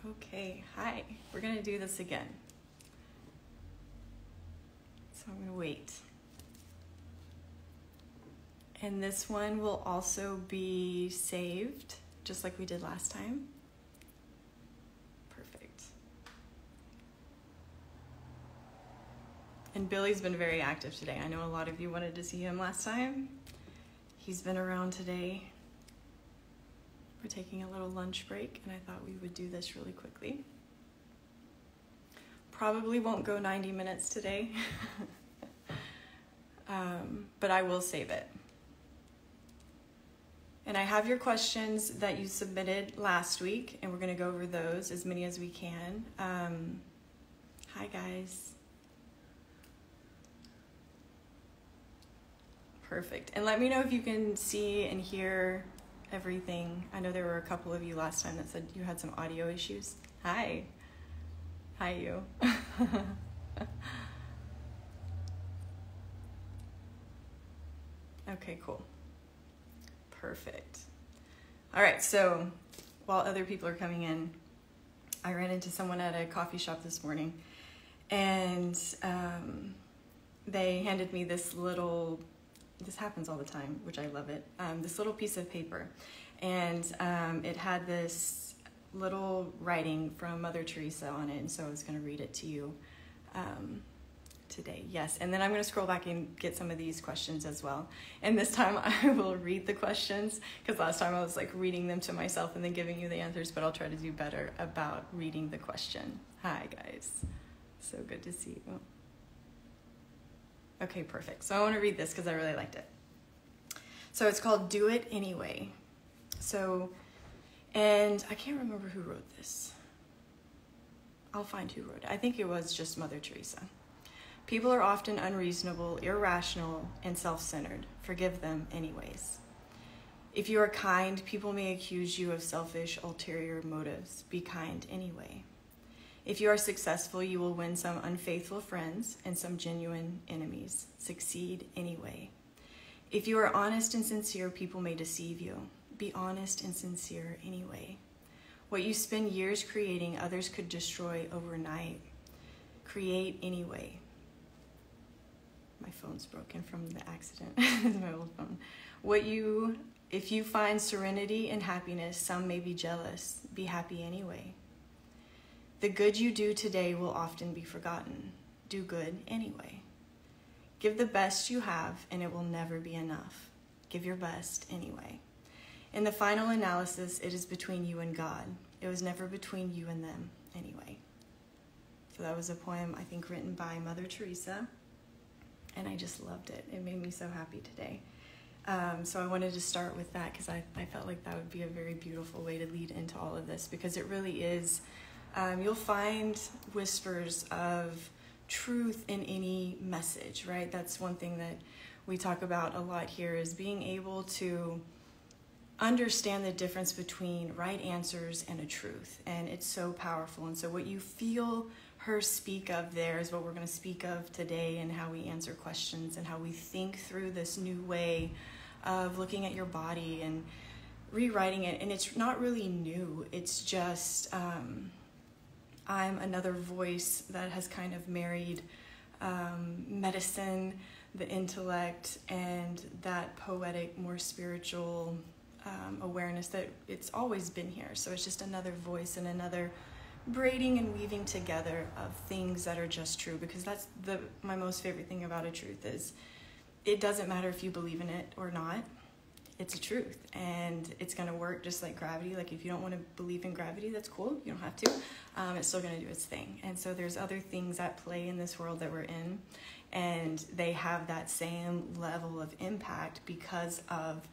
Okay, hi. We're going to do this again. So I'm going to wait. And this one will also be saved, just like we did last time. Perfect. And Billy's been very active today. I know a lot of you wanted to see him last time. He's been around today. We're taking a little lunch break, and I thought we would do this really quickly. Probably won't go 90 minutes today, but I will save it. And I have your questions that you submitted last week, and we're going to go over those, as many as we can. Hi, guys. Perfect. And let me know if you can see and hear everything. I know there were a couple of you last time that said you had some audio issues. Hi. Hi, you. Okay, cool. Perfect. All right, so while other people are coming in, I ran into someone at a coffee shop this morning, and they handed me this little, this happens all the time, which I love it, this little piece of paper. And it had this little writing from Mother Teresa on it, and so I was going to read it to you today. Yes, and then I'm going to scroll back and get some of these questions as well. And this time I will read the questions, because last time I was like reading them to myself and then giving you the answers, but I'll try to do better about reading the question. Hi, guys. So good to see you. Okay, perfect. So I want to read this because I really liked it. So it's called Do It Anyway. So, and I can't remember who wrote this. I'll find who wrote it. I think it was just Mother Teresa. People are often unreasonable, irrational, and self-centered. Forgive them anyways. If you are kind, people may accuse you of selfish, ulterior motives. Be kind anyway. If you are successful, you will win some unfaithful friends and some genuine enemies. Succeed anyway. If you are honest and sincere, people may deceive you. Be honest and sincere anyway. What you spend years creating, others could destroy overnight. Create anyway. My phone's broken from the accident. It's my old phone. If you find serenity and happiness, some may be jealous. Be happy anyway. The good you do today will often be forgotten. Do good anyway. Give the best you have, and it will never be enough. Give your best anyway. In the final analysis, it is between you and God. It was never between you and them anyway. So that was a poem, I think, written by Mother Teresa, and I just loved it. It made me so happy today. So I wanted to start with that because I felt like that would be a very beautiful way to lead into all of this, because it really is. You'll find whispers of truth in any message, right? That's one thing that we talk about a lot here, is being able to understand the difference between right answers and a truth. And it's so powerful. And so what you feel her speak of there is what we're going to speak of today, and how we answer questions and how we think through this new way of looking at your body and rewriting it. And it's not really new. It's just I'm another voice that has kind of married medicine, the intellect, and that poetic, more spiritual awareness that it's always been here. So it's just another voice and another braiding and weaving together of things that are just true, because that's my most favorite thing about a truth is it doesn't matter if you believe in it or not. It's a truth, and it's going to work just like gravity. Like if you don't want to believe in gravity, that's cool. You don't have to. It's still going to do its thing. And so there's other things at play in this world that we're in, and they have that same level of impact because of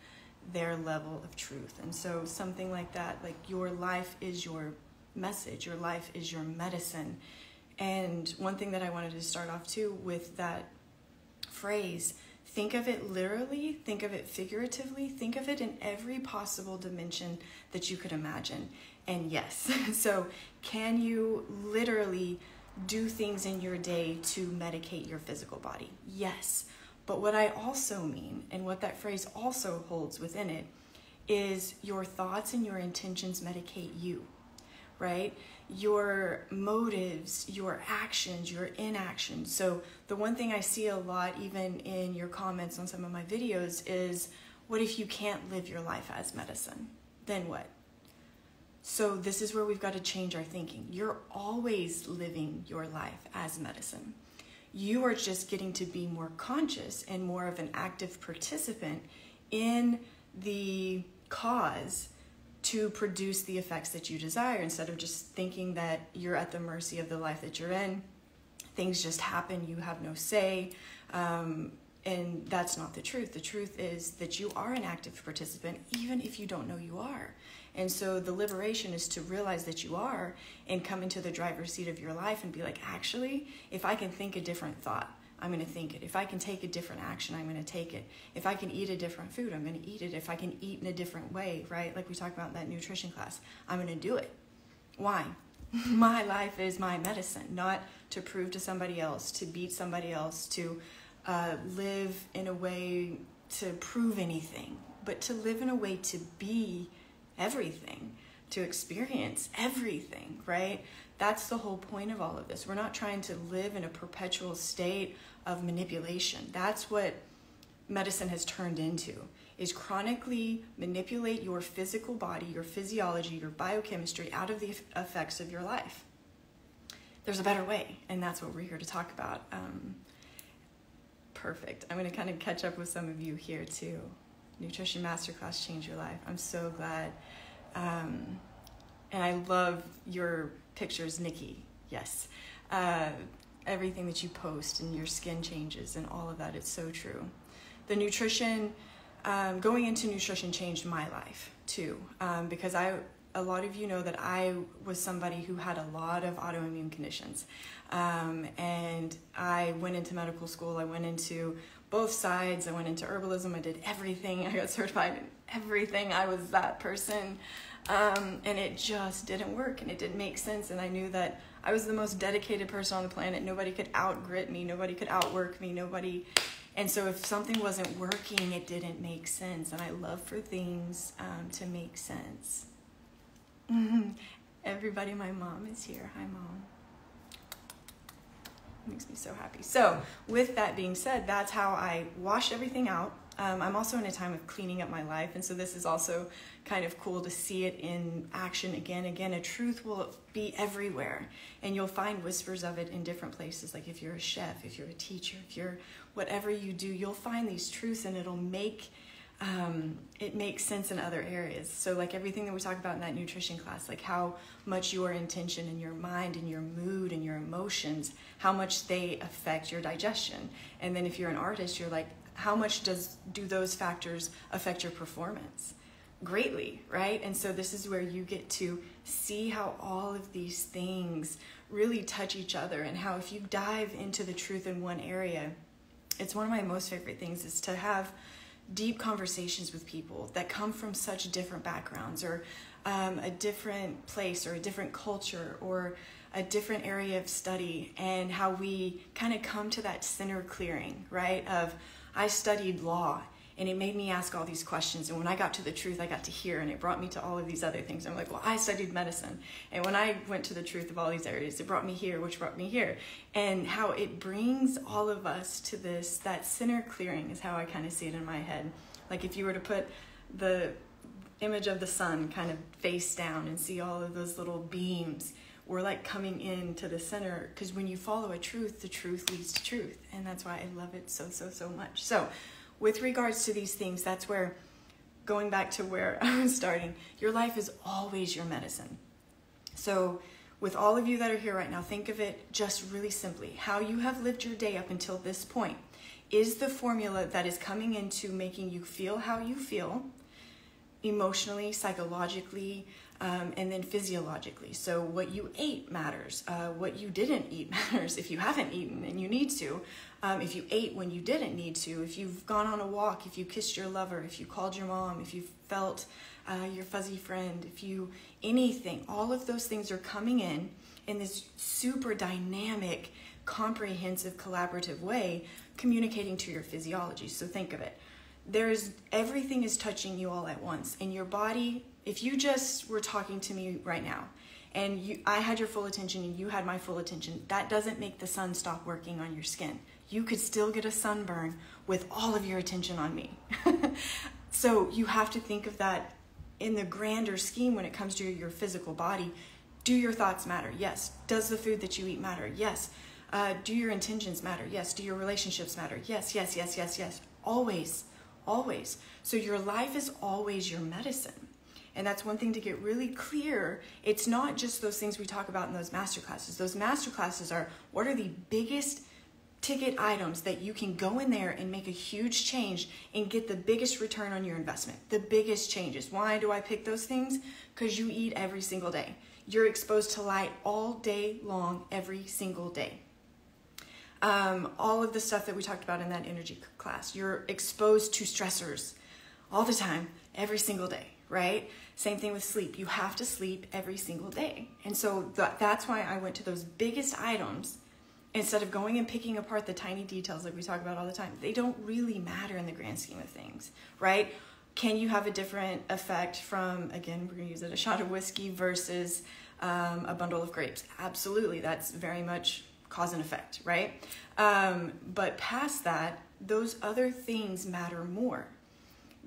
their level of truth. And so something like that, like your life is your message, your life is your medicine. And one thing that I wanted to start off too with that phrase, think of it literally, think of it figuratively, think of it in every possible dimension that you could imagine. And yes, so can you literally do things in your day to medicate your physical body? Yes. But what I also mean, and what that phrase also holds within it, is your thoughts and your intentions medicate you, right? Your motives, your actions, your inactions. So the one thing I see a lot, even in your comments on some of my videos, is what if you can't live your life as medicine? Then what? So this is where we've got to change our thinking. You're always living your life as medicine. You are just getting to be more conscious and more of an active participant in the cause to produce the effects that you desire, instead of just thinking that you're at the mercy of the life that you're in. Things just happen, you have no say, and that's not the truth. The truth is that you are an active participant, even if you don't know you are. And so the liberation is to realize that you are, and come into the driver's seat of your life and be like, actually, if I can think a different thought, I'm going to think it. If I can take a different action, I'm going to take it. If I can eat a different food, I'm going to eat it. If I can eat in a different way, right? Like we talked about in that nutrition class, I'm going to do it. Why? My life is my medicine, not to prove to somebody else, to beat somebody else, to live in a way to prove anything, but to live in a way to be everything, to experience everything, right? That's the whole point of all of this. We're not trying to live in a perpetual state of manipulation. That's what medicine has turned into, is chronically manipulate your physical body, your physiology, your biochemistry out of the effects of your life. There's a better way, and that's what we're here to talk about. Perfect. I'm going to kind of catch up with some of you here too. Nutrition Masterclass Change Your Life. I'm so glad. And I love your pictures, Nikki. Yes. Everything that you post and your skin changes and all of that. It's so true. The nutrition, going into nutrition changed my life too. Because a lot of you know that I was somebody who had a lot of autoimmune conditions. And I went into medical school. I went into both sides. I went into herbalism. I did everything. I got certified in everything. I was that person. And it just didn't work, and it didn't make sense. And I knew that I was the most dedicated person on the planet. Nobody could out-grit me. Nobody could outwork me. Nobody. And so if something wasn't working, it didn't make sense. And I love for things to make sense. Everybody, my mom is here. Hi, Mom. Makes me so happy. So with that being said, that's how I wash everything out. I'm also in a time of cleaning up my life, and so this is also kind of cool to see it in action again. A truth will be everywhere, and you'll find whispers of it in different places. Like if you're a chef, if you're a teacher, if you're whatever you do, you'll find these truths, and it'll make it makes sense in other areas. So like everything that we talk about in that nutrition class, like how much your intention and your mind and your mood and your emotions, how much they affect your digestion. And then if you're an artist, you're like, how much do those factors affect your performance? Greatly, right? And so this is where you get to see how all of these things really touch each other, and how if you dive into the truth in one area, it's one of my most favorite things is to have deep conversations with people that come from such different backgrounds, or a different place, or a different culture, or a different area of study, and how we kind of come to that center clearing, right? Of, I studied law, and it made me ask all these questions, and when I got to the truth, I got to hear, and it brought me to all of these other things. I'm like, well, I studied medicine, and when I went to the truth of all these areas, it brought me here, which brought me here. And how it brings all of us to this, that center clearing is how I kind of see it in my head. Like if you were to put the image of the sun kind of face down and see all of those little beams, we're like coming into the center, because when you follow a truth, the truth leads to truth. And that's why I love it so, so, so much. So with regards to these things, that's where, going back to where I was starting, your life is always your medicine. So with all of you that are here right now, think of it just really simply. How you have lived your day up until this point is the formula that is coming into making you feel how you feel, emotionally, psychologically, and then physiologically. So what you ate matters. What you didn't eat matters if you haven't eaten and you need to. If you ate when you didn't need to. If you've gone on a walk. If you kissed your lover. If you called your mom. If you felt your fuzzy friend. If you anything. All of those things are coming in this super dynamic, comprehensive, collaborative way, communicating to your physiology. So think of it. Everything is touching you all at once. And your body, if you just were talking to me right now and I had your full attention and you had my full attention, that doesn't make the sun stop working on your skin. You could still get a sunburn with all of your attention on me. So you have to think of that in the grander scheme when it comes to your physical body. Do your thoughts matter? Yes. Does the food that you eat matter? Yes. Do your intentions matter? Yes. Do your relationships matter? Yes, yes, yes, yes, yes. Always, always. So your life is always your medicine. And that's one thing to get really clear. It's not just those things we talk about in those masterclasses. Those masterclasses are, what are the biggest ticket items that you can go in there and make a huge change and get the biggest return on your investment, the biggest changes. Why do I pick those things? Because you eat every single day. You're exposed to light all day long, every single day. All of the stuff that we talked about in that energy class, you're exposed to stressors all the time, every single day, right? Same thing with sleep. You have to sleep every single day. And so that's why I went to those biggest items instead of going and picking apart the tiny details that we talk about all the time. They don't really matter in the grand scheme of things, right? Can you have a different effect from, again, we're going to use it, a shot of whiskey versus a bundle of grapes? Absolutely. That's very much cause and effect, right? But past that, those other things matter more.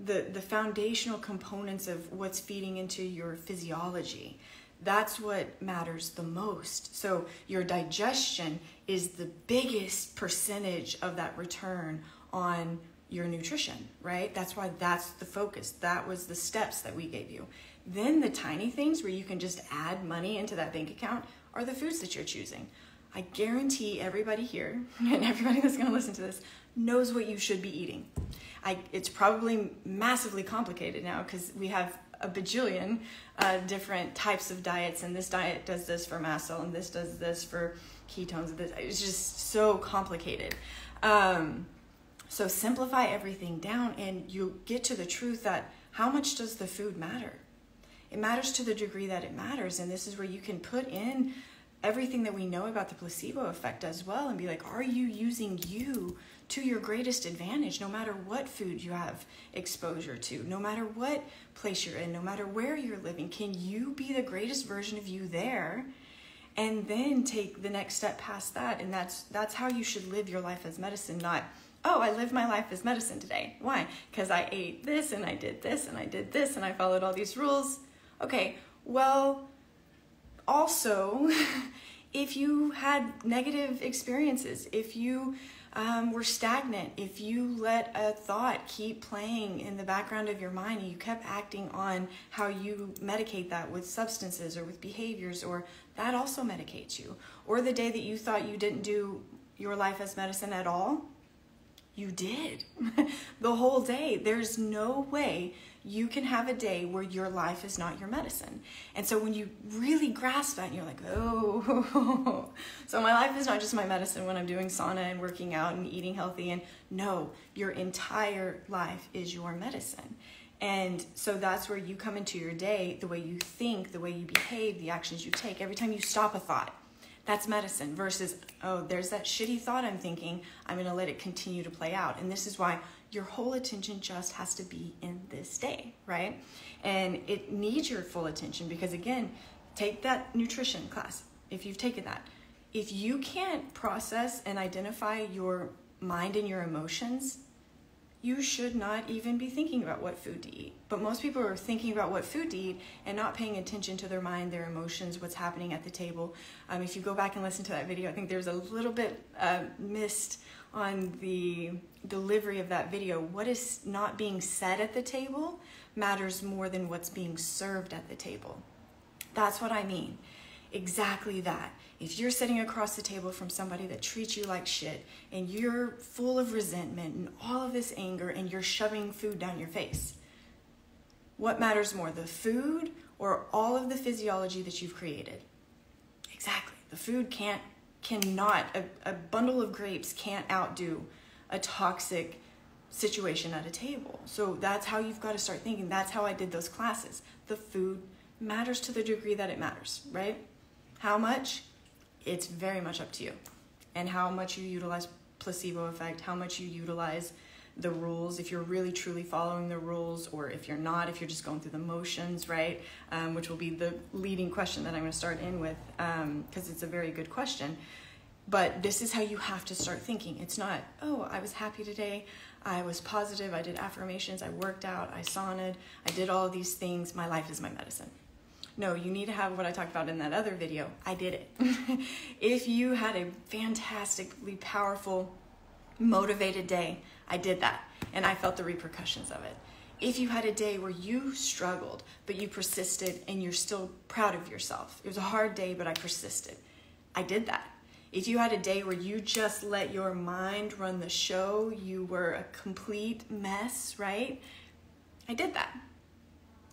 The foundational components of what's feeding into your physiology, that's what matters the most. So your digestion is the biggest percentage of that return on your nutrition, right? That's why that's the focus. That was the steps that we gave you. Then the tiny things where you can just add money into that bank account are the foods that you're choosing. I guarantee everybody here and everybody that's going to listen to this knows what you should be eating. It's probably massively complicated now because we have a bajillion different types of diets, and this diet does this for mast cell, and this does this for ketones. It's just so complicated. So simplify everything down, and you get to the truth that how much does the food matter? It matters to the degree that it matters, and this is where you can put in everything that we know about the placebo effect as well and be like, are you using you to your greatest advantage, no matter what food you have exposure to, no matter what place you're in, no matter where you're living? Can you be the greatest version of you there? And then take the next step past that. And that's how you should live your life as medicine, not, oh, I live my life as medicine today. Why? Because I ate this and I did this and I did this and I followed all these rules. Okay, well, also, if you had negative experiences, if you were stagnant, if you let a thought keep playing in the background of your mind and you kept acting on how you medicate that with substances or with behaviors, or that also medicates you. Or the day that you thought you didn't do your life as medicine at all, you did. The whole day. There's no way you can have a day where your life is not your medicine. And so when you really grasp that and you're like, oh, so my life is not just my medicine when I'm doing sauna and working out and eating healthy. And no, your entire life is your medicine. And so that's where you come into your day, the way you think, the way you behave, the actions you take. Every time you stop a thought, that's medicine, versus, oh, there's that shitty thought I'm thinking, I'm going to let it continue to play out. And this is why your whole attention just has to be in this day, right? And it needs your full attention because, again, take that nutrition class, if you've taken that. If you can't process and identify your mind and your emotions, you should not even be thinking about what food to eat. But most people are thinking about what food to eat and not paying attention to their mind, their emotions, what's happening at the table. If you go back and listen to that video, I think there's a little bit missed on the delivery of that video. What is not being said at the table matters more than what's being served at the table. That's what I mean. Exactly that. If you're sitting across the table from somebody that treats you like shit and you're full of resentment and all of this anger and you're shoving food down your face, what matters more, the food or all of the physiology that you've created? Exactly. The food cannot, a bundle of grapes can't outdo a toxic situation at a table. So that's how you've got to start thinking. That's how I did those classes. The food matters to the degree that it matters, right? How much? It's very much up to you. And how much you utilize placebo effect, how much you utilize the rules, if you're really truly following the rules, or if you're not, if you're just going through the motions, right? Which will be the leading question that I'm going to start in with, because it's a very good question. But this is how you have to start thinking. It's not, oh, I was happy today, I was positive, I did affirmations, I worked out, I saunaed, I did all of these things, my life is my medicine. No, you need to have what I talked about in that other video. I did it. If you had a fantastically powerful, motivated day, I did that, and I felt the repercussions of it. If you had a day where you struggled, but you persisted and you're still proud of yourself, it was a hard day, but I persisted, I did that. If you had a day where you just let your mind run the show, you were a complete mess, right? I did that.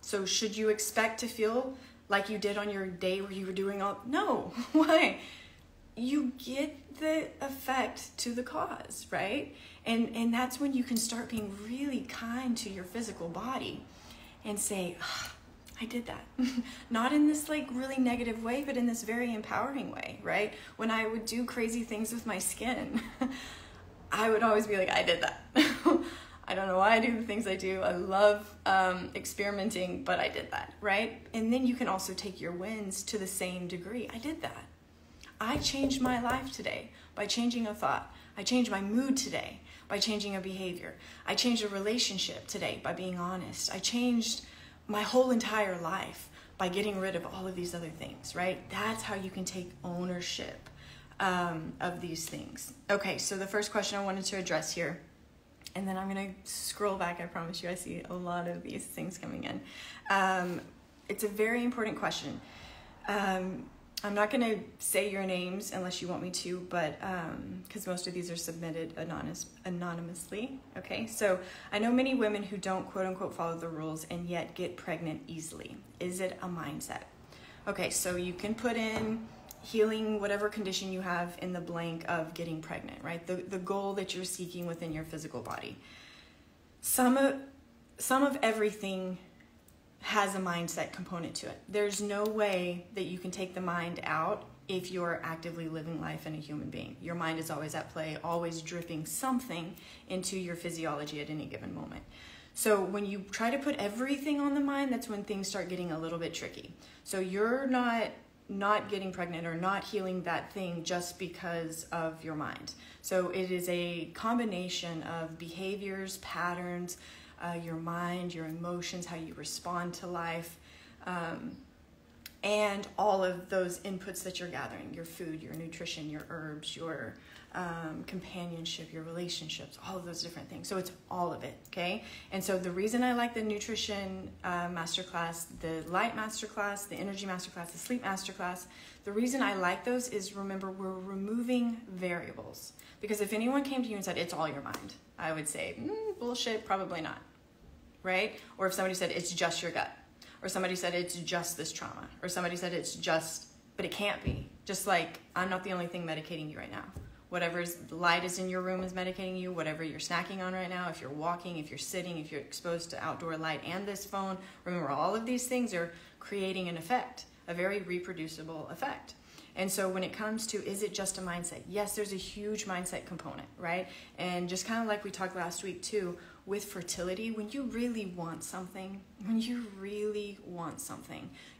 So should you expect to feel like you did on your day where you were doing all? No. Why? You get the effect to the cause, right? And that's when you can start being really kind to your physical body and say, oh, I did that. Not in this like really negative way, but in this very empowering way, right? When I would do crazy things with my skin, I would always be like, I did that. I don't know why I do the things I do. I love experimenting, but I did that, right? And then you can also take your wins to the same degree. I did that. I changed my life today by changing a thought. I changed my mood today by changing a behavior. I changed a relationship today by being honest. I changed my whole entire life by getting rid of all of these other things, right? That's how you can take ownership of these things. Okay, so the first question I wanted to address here, and then I'm going to scroll back. I promise you, I see a lot of these things coming in. It's a very important question. I'm not going to say your names unless you want me to, but because most of these are submitted anonymously. Okay, so I know many women who don't quote unquote follow the rules and yet get pregnant easily. Is it a mindset? Okay, so you can put in healing whatever condition you have in the blank of getting pregnant, right? The goal that you're seeking within your physical body. Some of everything has a mindset component to it. There's no way that you can take the mind out if you're actively living life in a human being. Your mind is always at play, always dripping something into your physiology at any given moment. So when you try to put everything on the mind, that's when things start getting a little bit tricky. So you're not getting pregnant or not healing that thing just because of your mind. So it is a combination of behaviors, patterns, your mind, your emotions, how you respond to life, and all of those inputs that you're gathering, your food, your nutrition, your herbs, your companionship, your relationships, all of those different things. So it's all of it, okay? And so the reason I like the nutrition masterclass, the light masterclass, the energy masterclass, the sleep masterclass, the reason I like those is, remember, we're removing variables. Because if anyone came to you and said, it's all your mind, I would say, bullshit, probably not, right? Or if somebody said, it's just your gut, or somebody said, it's just this trauma, or somebody said, it's just, but it can't be. Just like, I'm not the only thing medicating you right now. Whatever's light is in your room is medicating you, whatever you're snacking on right now, if you're walking, if you're sitting, if you're exposed to outdoor light and this phone, remember, all of these things are creating an effect, a very reproducible effect. And so when it comes to, is it just a mindset? Yes, there's a huge mindset component, right? And just kind of like we talked last week too, with fertility, when you really want something,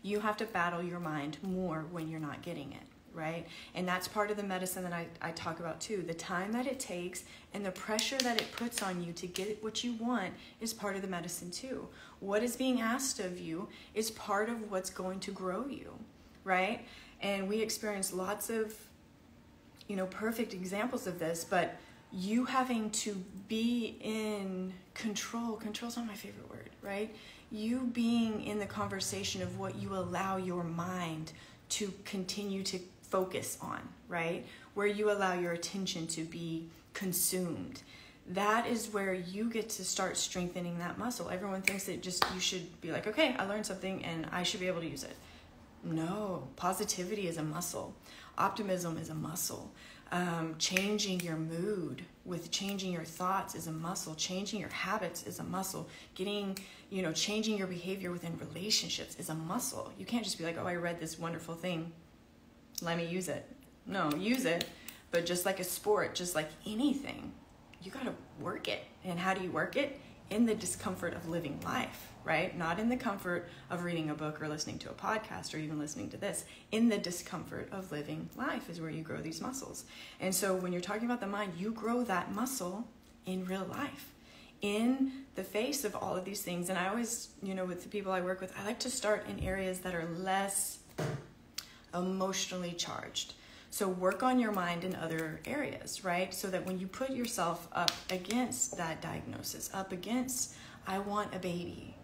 you have to battle your mind more when you're not getting it, right? And that's part of the medicine that I talk about too. The time that it takes and the pressure that it puts on you to get what you want is part of the medicine too. What is being asked of you is part of what's going to grow you, right? And we experience lots of, perfect examples of this, but you having to be in control's not my favorite word, right? You being in the conversation of what you allow your mind to continue to focus on, right? Where you allow your attention to be consumed. That is where you get to start strengthening that muscle. Everyone thinks that you should be like, okay, I learned something and I should be able to use it. No, positivity is a muscle. Optimism is a muscle. Changing your mood with changing your thoughts is a muscle. Changing your habits is a muscle. Changing your behavior within relationships is a muscle. You can't just be like, oh, I read this wonderful thing, let me use it. No, use it, but just like a sport, just like anything, you got to work it. And how do you work it? In the discomfort of living life, right? Not in the comfort of reading a book or listening to a podcast or even listening to this. In the discomfort of living life is where you grow these muscles. And so when you're talking about the mind, you grow that muscle in real life, in the face of all of these things. And I always, with the people I work with, I like to start in areas that are less emotionally charged. So work on your mind in other areas, right? So that when you put yourself up against that diagnosis, up against, I want a baby,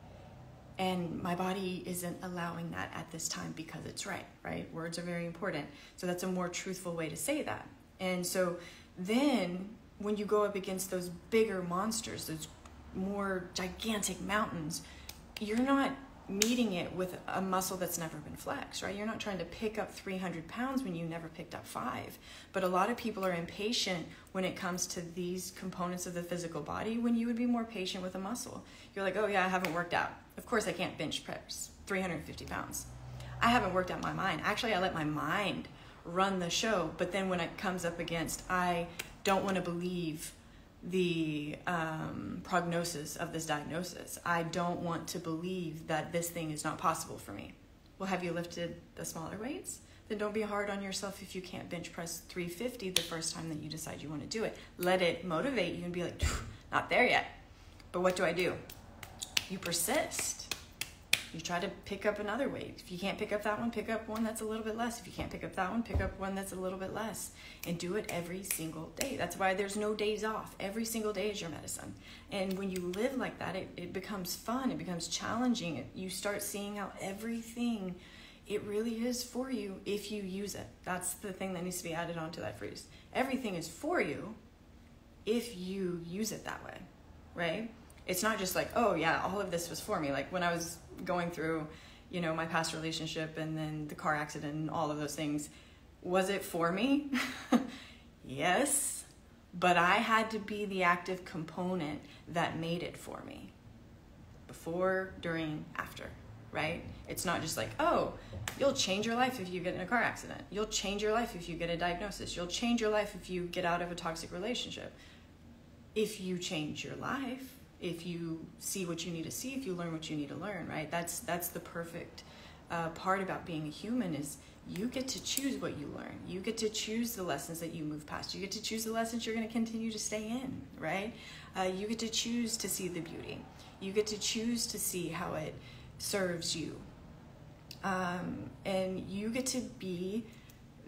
and my body isn't allowing that at this time because it's right? Words are very important. So that's a more truthful way to say that. And so then when you go up against those bigger monsters, those more gigantic mountains, you're not meeting it with a muscle that's never been flexed, right? You're not trying to pick up 300 pounds when you never picked up 5. But a lot of people are impatient when it comes to these components of the physical body, when you would be more patient with a muscle. You're like, oh yeah, I haven't worked out. Of course I can't bench press 350 pounds. I haven't worked out my mind. Actually, I let my mind run the show. But then when it comes up against, I don't want to believe the prognosis of this diagnosis. I don't want to believe that this thing is not possible for me. Well, have you lifted the smaller weights? Then don't be hard on yourself if you can't bench press 350 the first time that you decide you want to do it. Let it motivate you and be like, not there yet. But what do? You persist. You try to pick up another weight. If you can't pick up that one, pick up one that's a little bit less. If you can't pick up that one, pick up one that's a little bit less. And do it every single day. That's why there's no days off. Every single day is your medicine. And when you live like that, it becomes fun. It becomes challenging. You start seeing how everything, it really is for you if you use it. That's the thing that needs to be added onto that phrase. Everything is for you if you use it that way, right? It's not just like, oh yeah, all of this was for me. Like when I was going through, my past relationship and then the car accident and all of those things, was it for me? Yes, but I had to be the active component that made it for me. Before, during, after, right? It's not just like, oh, you'll change your life if you get in a car accident. You'll change your life if you get a diagnosis. You'll change your life if you get out of a toxic relationship. If you change your life, if you see what you need to see, if you learn what you need to learn, right? That's the perfect part about being a human is you get to choose what you learn. You get to choose the lessons that you move past. You get to choose the lessons you're going to continue to stay in, right? You get to choose to see the beauty. You get to choose to see how it serves you. And you get to be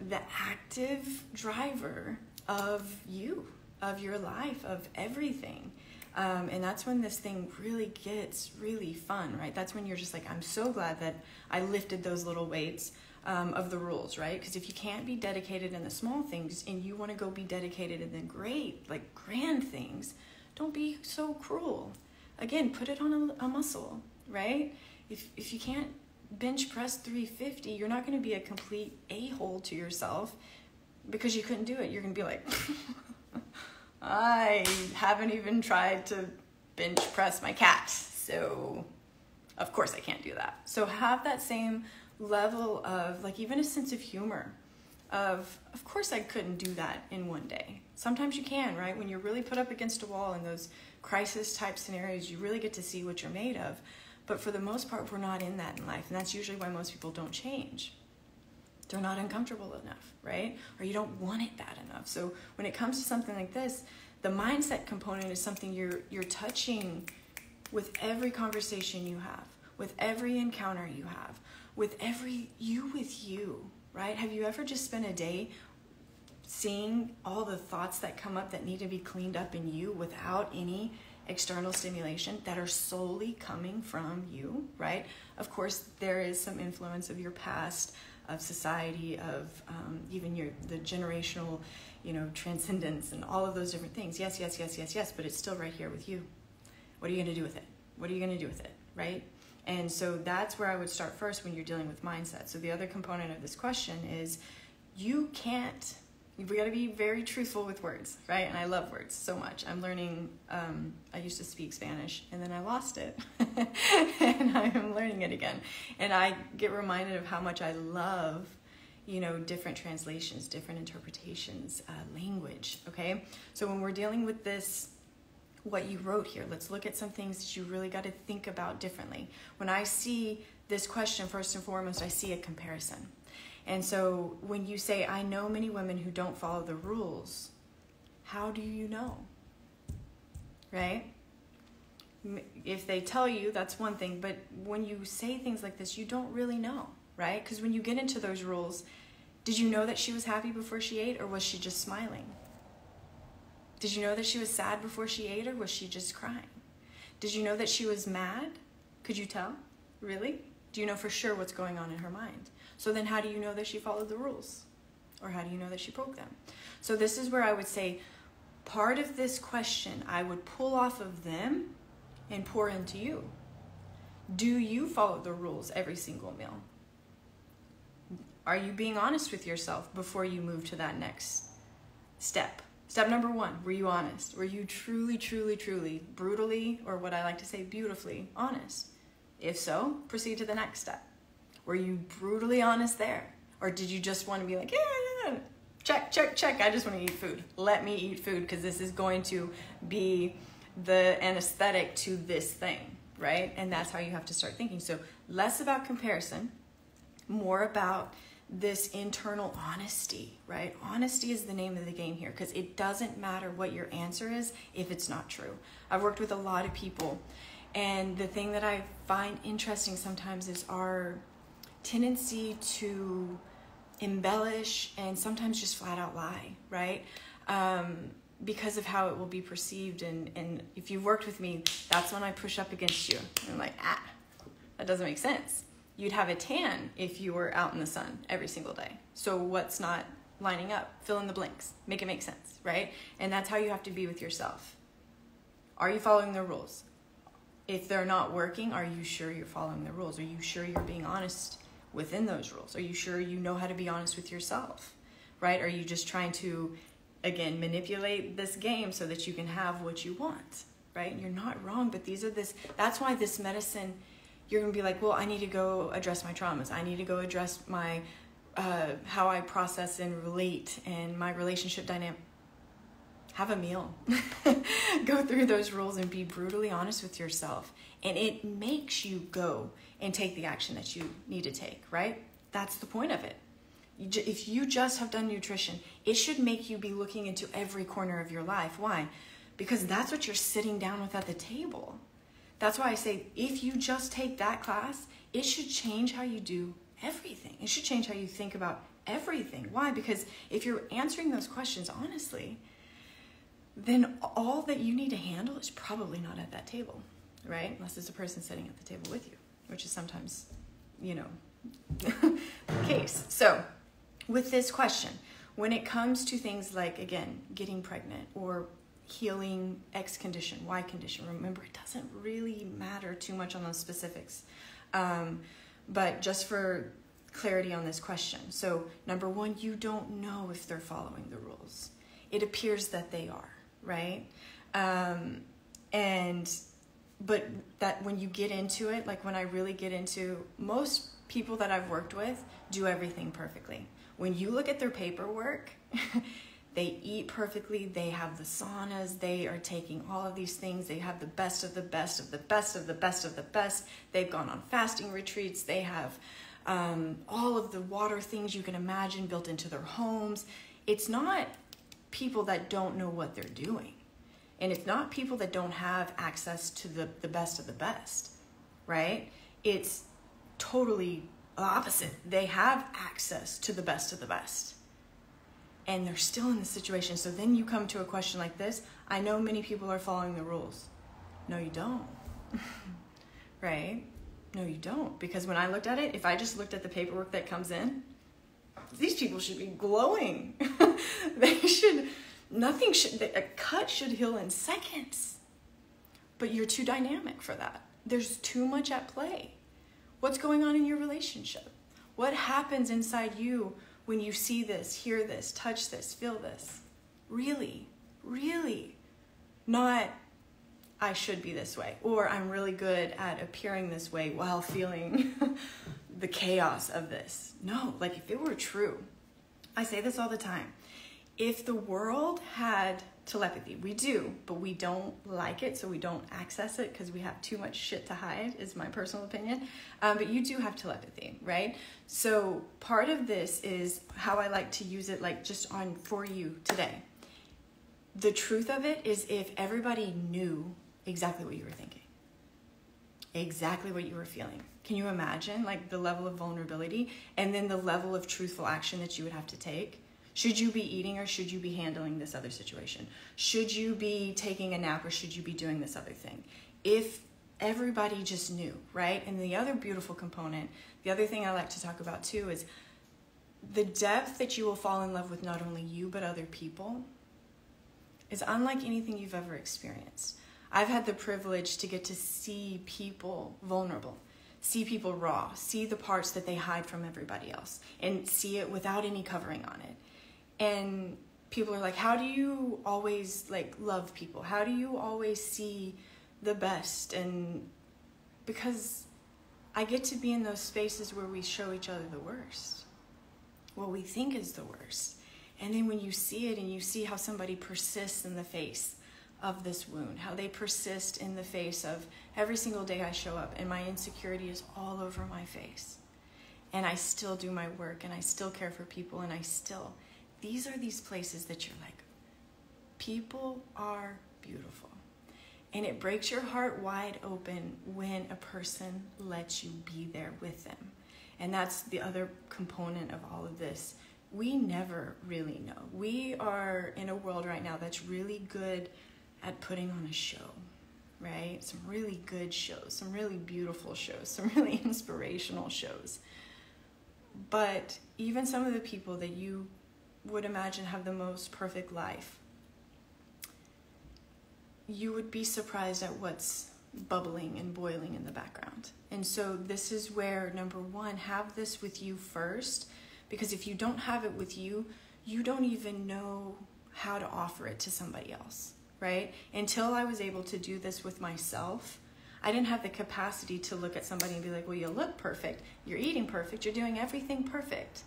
the active driver of you, of your life, of everything. And that's when this thing really gets really fun, right? That's when you're just like, I'm so glad that I lifted those little weights of the rules, right? Because if you can't be dedicated in the small things and you want to go be dedicated in the great, like grand things, don't be so cruel. Again, put it on a muscle, right? If you can't bench press 350, you're not going to be a complete a-hole to yourself because you couldn't do it. You're going to be like... I haven't even tried to bench press my cat, so of course I can't do that. So have that same level of, like, even a sense of humor of course I couldn't do that in one day. Sometimes you can, right? When you're really put up against a wall in those crisis type scenarios, you really get to see what you're made of. But for the most part, we're not in that in life, and that's usually why most people don't change. They're not uncomfortable enough, right? Or you don't want it bad enough. So when it comes to something like this, the mindset component is something you're touching with every conversation you have, with every encounter you have, with every you with you, right? Have you ever just spent a day seeing all the thoughts that come up that need to be cleaned up in you without any external stimulation that are solely coming from you, right? Of course, there is some influence of your past, of society, of even the generational, transcendence and all of those different things. Yes, but it's still right here with you. What are you going to do with it? What are you going to do with it, right? And so that's where I would start first when you're dealing with mindset. So the other component of this question is we got to be very truthful with words, right? And I love words so much. I'm learning, I used to speak Spanish and then I lost it and I am learning it again. And I get reminded of how much I love, different translations, different interpretations, language, okay? So when we're dealing with this, what you wrote here, let's look at some things that you really got to think about differently. When I see this question, first and foremost, I see a comparison. And so when you say, I know many women who don't follow the rules, how do you know? Right? If they tell you, that's one thing, but when you say things like this, you don't really know, right? Because when you get into those rules, did you know that she was happy before she ate, or was she just smiling? Did you know that she was sad before she ate, or was she just crying? Did you know that she was mad? Could you tell? Really? Do you know for sure what's going on in her mind? So then how do you know that she followed the rules? Or how do you know that she broke them? So this is where I would say part of this question I would pull off of them and pour into you. Do you follow the rules every single meal? Are you being honest with yourself before you move to that next step? Step number 1, were you honest? Were you truly, truly, truly, brutally, or what I like to say, beautifully honest? If so, proceed to the next step. Were you brutally honest there? Or did you just want to be like, yeah, check, check, check, I just want to eat food. Let me eat food because this is going to be the anesthetic to this thing, right? And that's how you have to start thinking. So less about comparison, more about this internal honesty, right? Honesty is the name of the game here, because it doesn't matter what your answer is if it's not true. I've worked with a lot of people, and the thing that I find interesting sometimes is our tendency to embellish and sometimes just flat out lie, right? Because of how it will be perceived. And if you've worked with me, that's when I push up against you. And I'm like, that doesn't make sense. You'd have a tan if you were out in the sun every single day. So what's not lining up? Fill in the blanks. Make it make sense, right? And that's how you have to be with yourself. Are you following the rules? If they're not working, are you sure you're following the rules? Are you sure you're being honest within those rules? Are you sure you know how to be honest with yourself, right? Are you just trying to, again, manipulate this game so that you can have what you want, right? You're not wrong, but that's why this medicine, you're gonna be like, well, I need to go address my traumas. I need to go address my, how I process and relate and my relationship dynamic. Have a meal. Go through those rules and be brutally honest with yourself. And it makes you go and take the action that you need to take, right? That's the point of it. If you just have done nutrition, it should make you be looking into every corner of your life. Why? Because that's what you're sitting down with at the table. That's why I say, if you just take that class, it should change how you do everything. It should change how you think about everything. Why? Because if you're answering those questions honestly, then all that you need to handle is probably not at that table, right? Unless there's a person sitting at the table with you, which is sometimes, the case. So with this question, when it comes to things like, again, getting pregnant or healing X condition, Y condition, remember, it doesn't really matter too much on those specifics. But just for clarity on this question. So number 1, you don't know if they're following the rules. It appears that they are, right? But that when you get into it, like when I really get into, most people that I've worked with do everything perfectly. When you look at their paperwork, they eat perfectly, they have the saunas, they are taking all of these things, they have the best of the best of the best of the best of the best. They've gone on fasting retreats, they have all of the water things you can imagine built into their homes. It's not people that don't know what they're doing. And it's not people that don't have access to the best of the best, right? It's totally opposite. They have access to the best of the best. And they're still in the situation. So then you come to a question like this. I know many people are following the rules. No, you don't. Right? No, you don't. Because when I looked at it, if I just looked at the paperwork that comes in, these people should be glowing. A cut should heal in seconds. But you're too dynamic for that. There's too much at play. What's going on in your relationship? What happens inside you when you see this, hear this, touch this, feel this? Really, really. Not, I should be this way, or I'm really good at appearing this way while feeling the chaos of this. No, like if it were true, I say this all the time. If the world had telepathy, we do, but we don't like it, so we don't access it because we have too much shit to hide, is my personal opinion. But you do have telepathy, right? So part of this is how I like to use it, like just on for you today. The truth of it is if everybody knew exactly what you were thinking, exactly what you were feeling. Can you imagine like the level of vulnerability and then the level of truthful action that you would have to take? Should you be eating or should you be handling this other situation? Should you be taking a nap or should you be doing this other thing? If everybody just knew, right? And the other beautiful component, the other thing I like to talk about too is the depth that you will fall in love with not only you but other people is unlike anything you've ever experienced. I've had the privilege to get to see people vulnerable, see people raw, see the parts that they hide from everybody else, and see it without any covering on it. And people are like, how do you always like love people? How do you always see the best? And because I get to be in those spaces where we show each other the worst, what we think is the worst. And then when you see it and you see how somebody persists in the face of this wound, how they persist in the face of every single day I show up and my insecurity is all over my face. And I still do my work and I still care for people and these are these places that you're like, people are beautiful. And it breaks your heart wide open when a person lets you be there with them. And that's the other component of all of this. We never really know. We are in a world right now that's really good at putting on a show, right? Some really good shows, some really beautiful shows, some really inspirational shows. But even some of the people that you would imagine have the most perfect life, you would be surprised at what's bubbling and boiling in the background. And so this is where, number one, have this with you first, because if you don't have it with you, you don't even know how to offer it to somebody else, right? Until I was able to do this with myself, I didn't have the capacity to look at somebody and be like, well, you look perfect, you're eating perfect, you're doing everything perfect.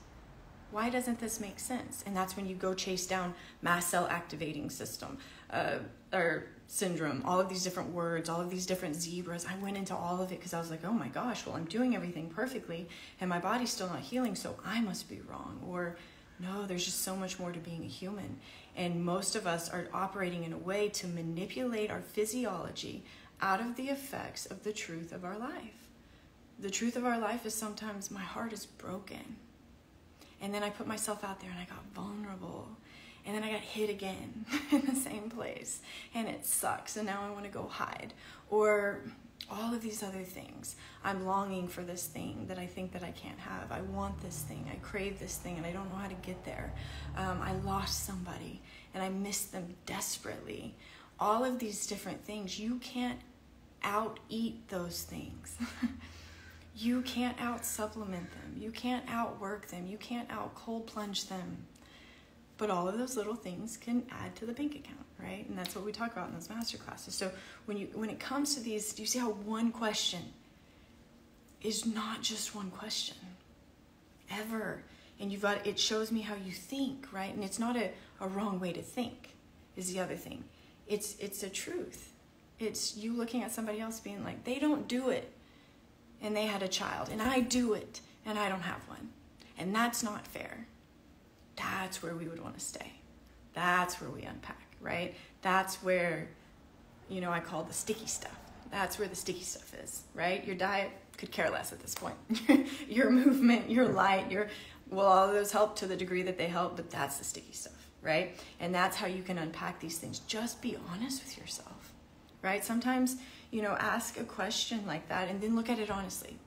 Why doesn't this make sense? And that's when you go chase down mast cell activating system, or syndrome, all of these different words, all of these different zebras. I went into all of it because I was like, oh my gosh, well, I'm doing everything perfectly and my body's still not healing, so I must be wrong. Or no, there's just so much more to being a human. And most of us are operating in a way to manipulate our physiology out of the effects of the truth of our life. The truth of our life is sometimes my heart is broken. And then I put myself out there and I got vulnerable. And then I got hit again in the same place. And it sucks. And now I want to go hide. Or all of these other things. I'm longing for this thing that I think that I can't have. I want this thing. I crave this thing and I don't know how to get there. I lost somebody and I miss them desperately. All of these different things. You can't out-eat those things. You can't out-supplement them. You can't outwork them. You can't out-cold plunge them. But all of those little things can add to the bank account, right? And that's what we talk about in those master classes. So when it comes to these, do you see how one question is not just one question? Ever. And it shows me how you think, right? And it's not a wrong way to think, is the other thing. It's a truth. It's you looking at somebody else being like, they don't do it. And they had a child, and I do it, and I don't have one. And that's not fair. That's where we would want to stay. That's where we unpack, right? That's where, I call the sticky stuff. That's where the sticky stuff is, right? Your diet could care less at this point. Your movement, your light, all of those help to the degree that they help, but that's the sticky stuff, right? And that's how you can unpack these things. Just be honest with yourself, right? Sometimes, ask a question like that and then look at it honestly.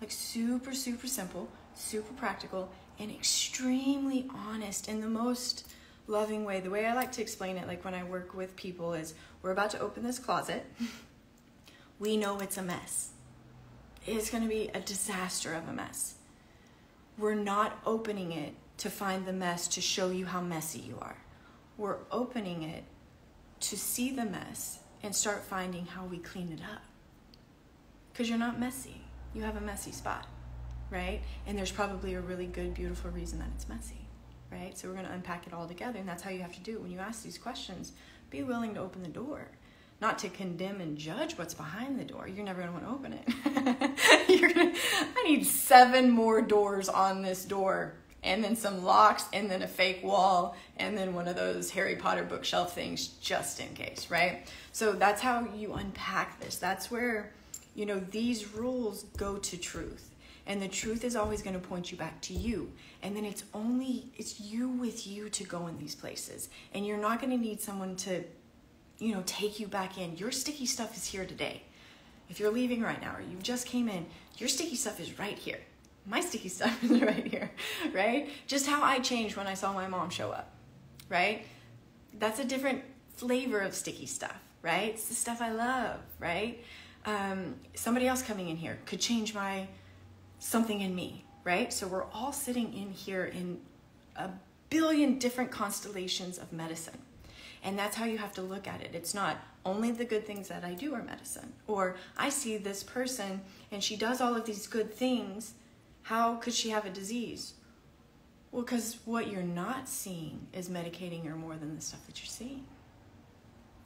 Like super, super simple, super practical, and extremely honest in the most loving way. The way I like to explain it, like when I work with people, is we're about to open this closet. We know it's a mess. It's going to be a disaster of a mess. We're not opening it to find the mess to show you how messy you are. We're opening it to see the mess and start finding how we clean it up. Because you're not messy. You have a messy spot. right? And there's probably a really good, beautiful reason that it's messy, right? So we're going to unpack it all together, and that's how you have to do it. When you ask these questions, be willing to open the door, not to condemn and judge what's behind the door. You're never going to want to open it. I need 7 more doors on this door, and then some locks, and then a fake wall, and then one of those Harry Potter bookshelf things just in case, right? So that's how you unpack this. That's where, you know, these rules go to truth. And the truth is always going to point you back to you. And then it's you with you to go in these places. And you're not going to need someone to, you know, take you back in. Your sticky stuff is here today. If you're leaving right now, or you just came in, your sticky stuff is right here. My sticky stuff is right here, right? Just how I changed when I saw my mom show up, right? That's a different flavor of sticky stuff, right? It's the stuff I love, right? Somebody else coming in here could change something in me, right? So we're all sitting in here in a billion different constellations of medicine. And that's how you have to look at it. It's not only the good things that I do are medicine. Or I see this person and she does all of these good things. How could she have a disease? Well, because what you're not seeing is medicating her more than the stuff that you're seeing.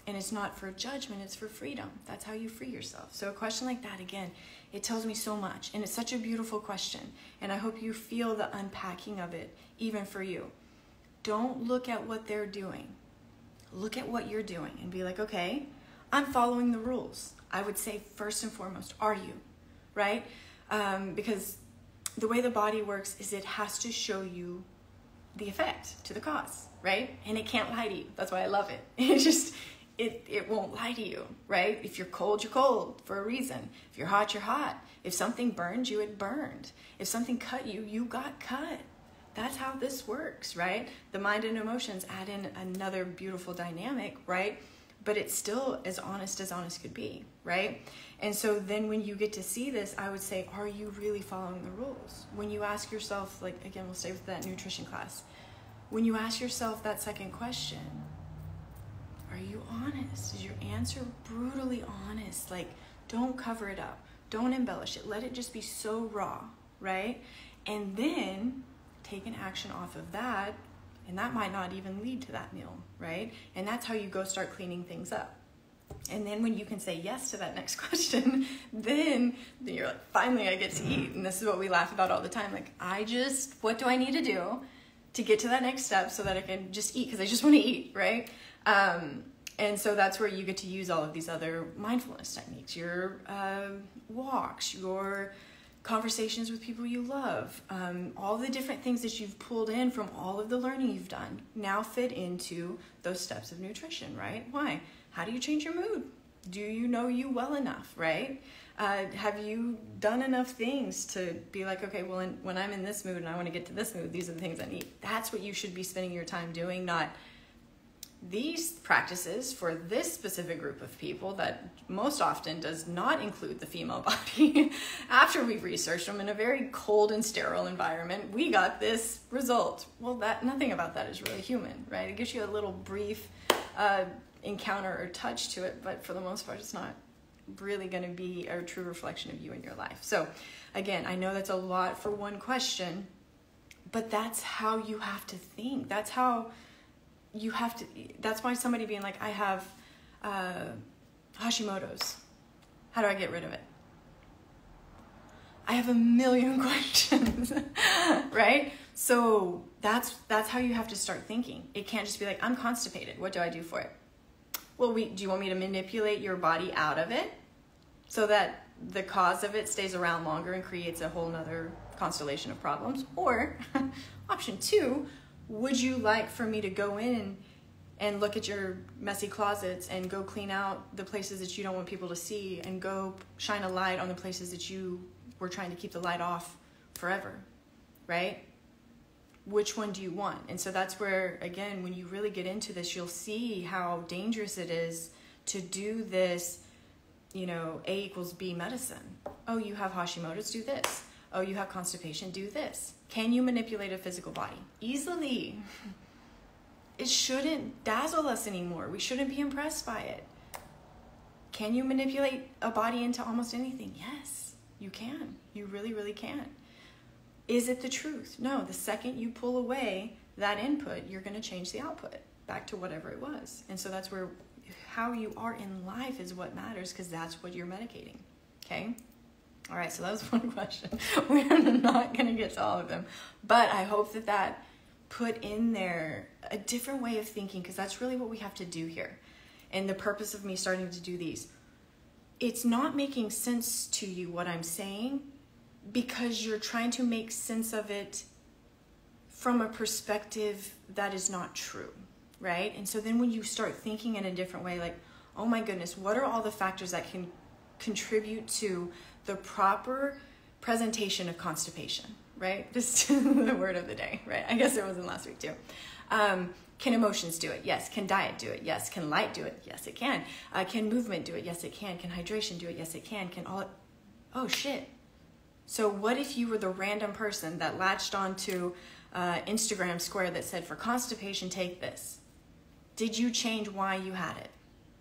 And it's not for judgment, it's for freedom. That's how you free yourself. So a question like that, again, it tells me so much. And it's such a beautiful question. And I hope you feel the unpacking of it, even for you. Don't look at what they're doing. Look at what you're doing and be like, okay, I'm following the rules. I would say first and foremost, are you? Right? Because the way the body works is it has to show you the effect to the cause, right? And it can't lie to you. That's why I love it. It won't lie to you, right? If you're cold for a reason. If you're hot, you're hot. If something burned you, it burned. If something cut you, you got cut. That's how this works, right? The mind and emotions add in another beautiful dynamic, right? But it's still as honest could be, right? And so then when you get to see this, I would say, are you really following the rules? When you ask yourself, like, again, we'll stay with that nutrition class. When you ask yourself that second question, are you honest? Is your answer brutally honest? Like, don't cover it up. Don't embellish it. Let it just be so raw, right? And then take an action off of that, and that might not even lead to that meal, right? And that's how you go start cleaning things up. And then when you can say yes to that next question, then you're like, finally I get to eat. And this is what we laugh about all the time. Like, what do I need to do to get to that next step so that I can just eat? Because I just want to eat, right? And so that's where you get to use all of these other mindfulness techniques, your walks, your conversations with people you love, all the different things that you've pulled in from all of the learning you've done now fit into those steps of nutrition, right? Why? How do you change your mood? Do you know you well enough, right? Have you done enough things to be like, okay, well, when I'm in this mood and I want to get to this mood, these are the things I need. That's what you should be spending your time doing, not these practices for this specific group of people that most often does not include the female body. After we've researched them in a very cold and sterile environment, we got this result. Well, nothing about that is really human, right? It gives you a little brief encounter or touch to it, but for the most part, it's not really going to be a true reflection of you in your life. So again, I know that's a lot for one question, but that's how you have to think. That's how you have to, that's why somebody being like, I have Hashimoto's. How do I get rid of it? I have a million questions, right? So that's how you have to start thinking. It can't just be like, I'm constipated. What do I do for it? Well, do you want me to manipulate your body out of it so that the cause of it stays around longer and creates a whole nother constellation of problems? Or option 2, would you like for me to go in and look at your messy closets and go clean out the places that you don't want people to see and go shine a light on the places that you were trying to keep the light off forever, right? Which one do you want? And so that's where, again, when you really get into this, you'll see how dangerous it is to do this, A equals B medicine. Oh, you have Hashimoto's, do this. Oh, you have constipation, do this. Can you manipulate a physical body? Easily. It shouldn't dazzle us anymore. We shouldn't be impressed by it. Can you manipulate a body into almost anything? Yes, you can. You really, really can. Is it the truth? No, the second you pull away that input, you're going to change the output back to whatever it was. And so that's where how you are in life is what matters, because that's what you're medicating. Okay? All right, so that was one question. We're not going to get to all of them. But I hope that that put in there a different way of thinking, because that's really what we have to do here. And the purpose of me starting to do these, it's not making sense to you what I'm saying, because you're trying to make sense of it from a perspective that is not true, right? And so then when you start thinking in a different way, like, oh my goodness, what are all the factors that can contribute to the proper presentation of constipation, right? Just the word of the day, right? I guess it wasn't last week too. Can emotions do it? Yes. Can diet do it? Yes. Can light do it? Yes, it can. Can movement do it? Yes, it can. Can hydration do it? Yes, it can. Can all... Oh, shit. So what if you were the random person that latched onto Instagram square that said, for constipation, take this? Did you change why you had it?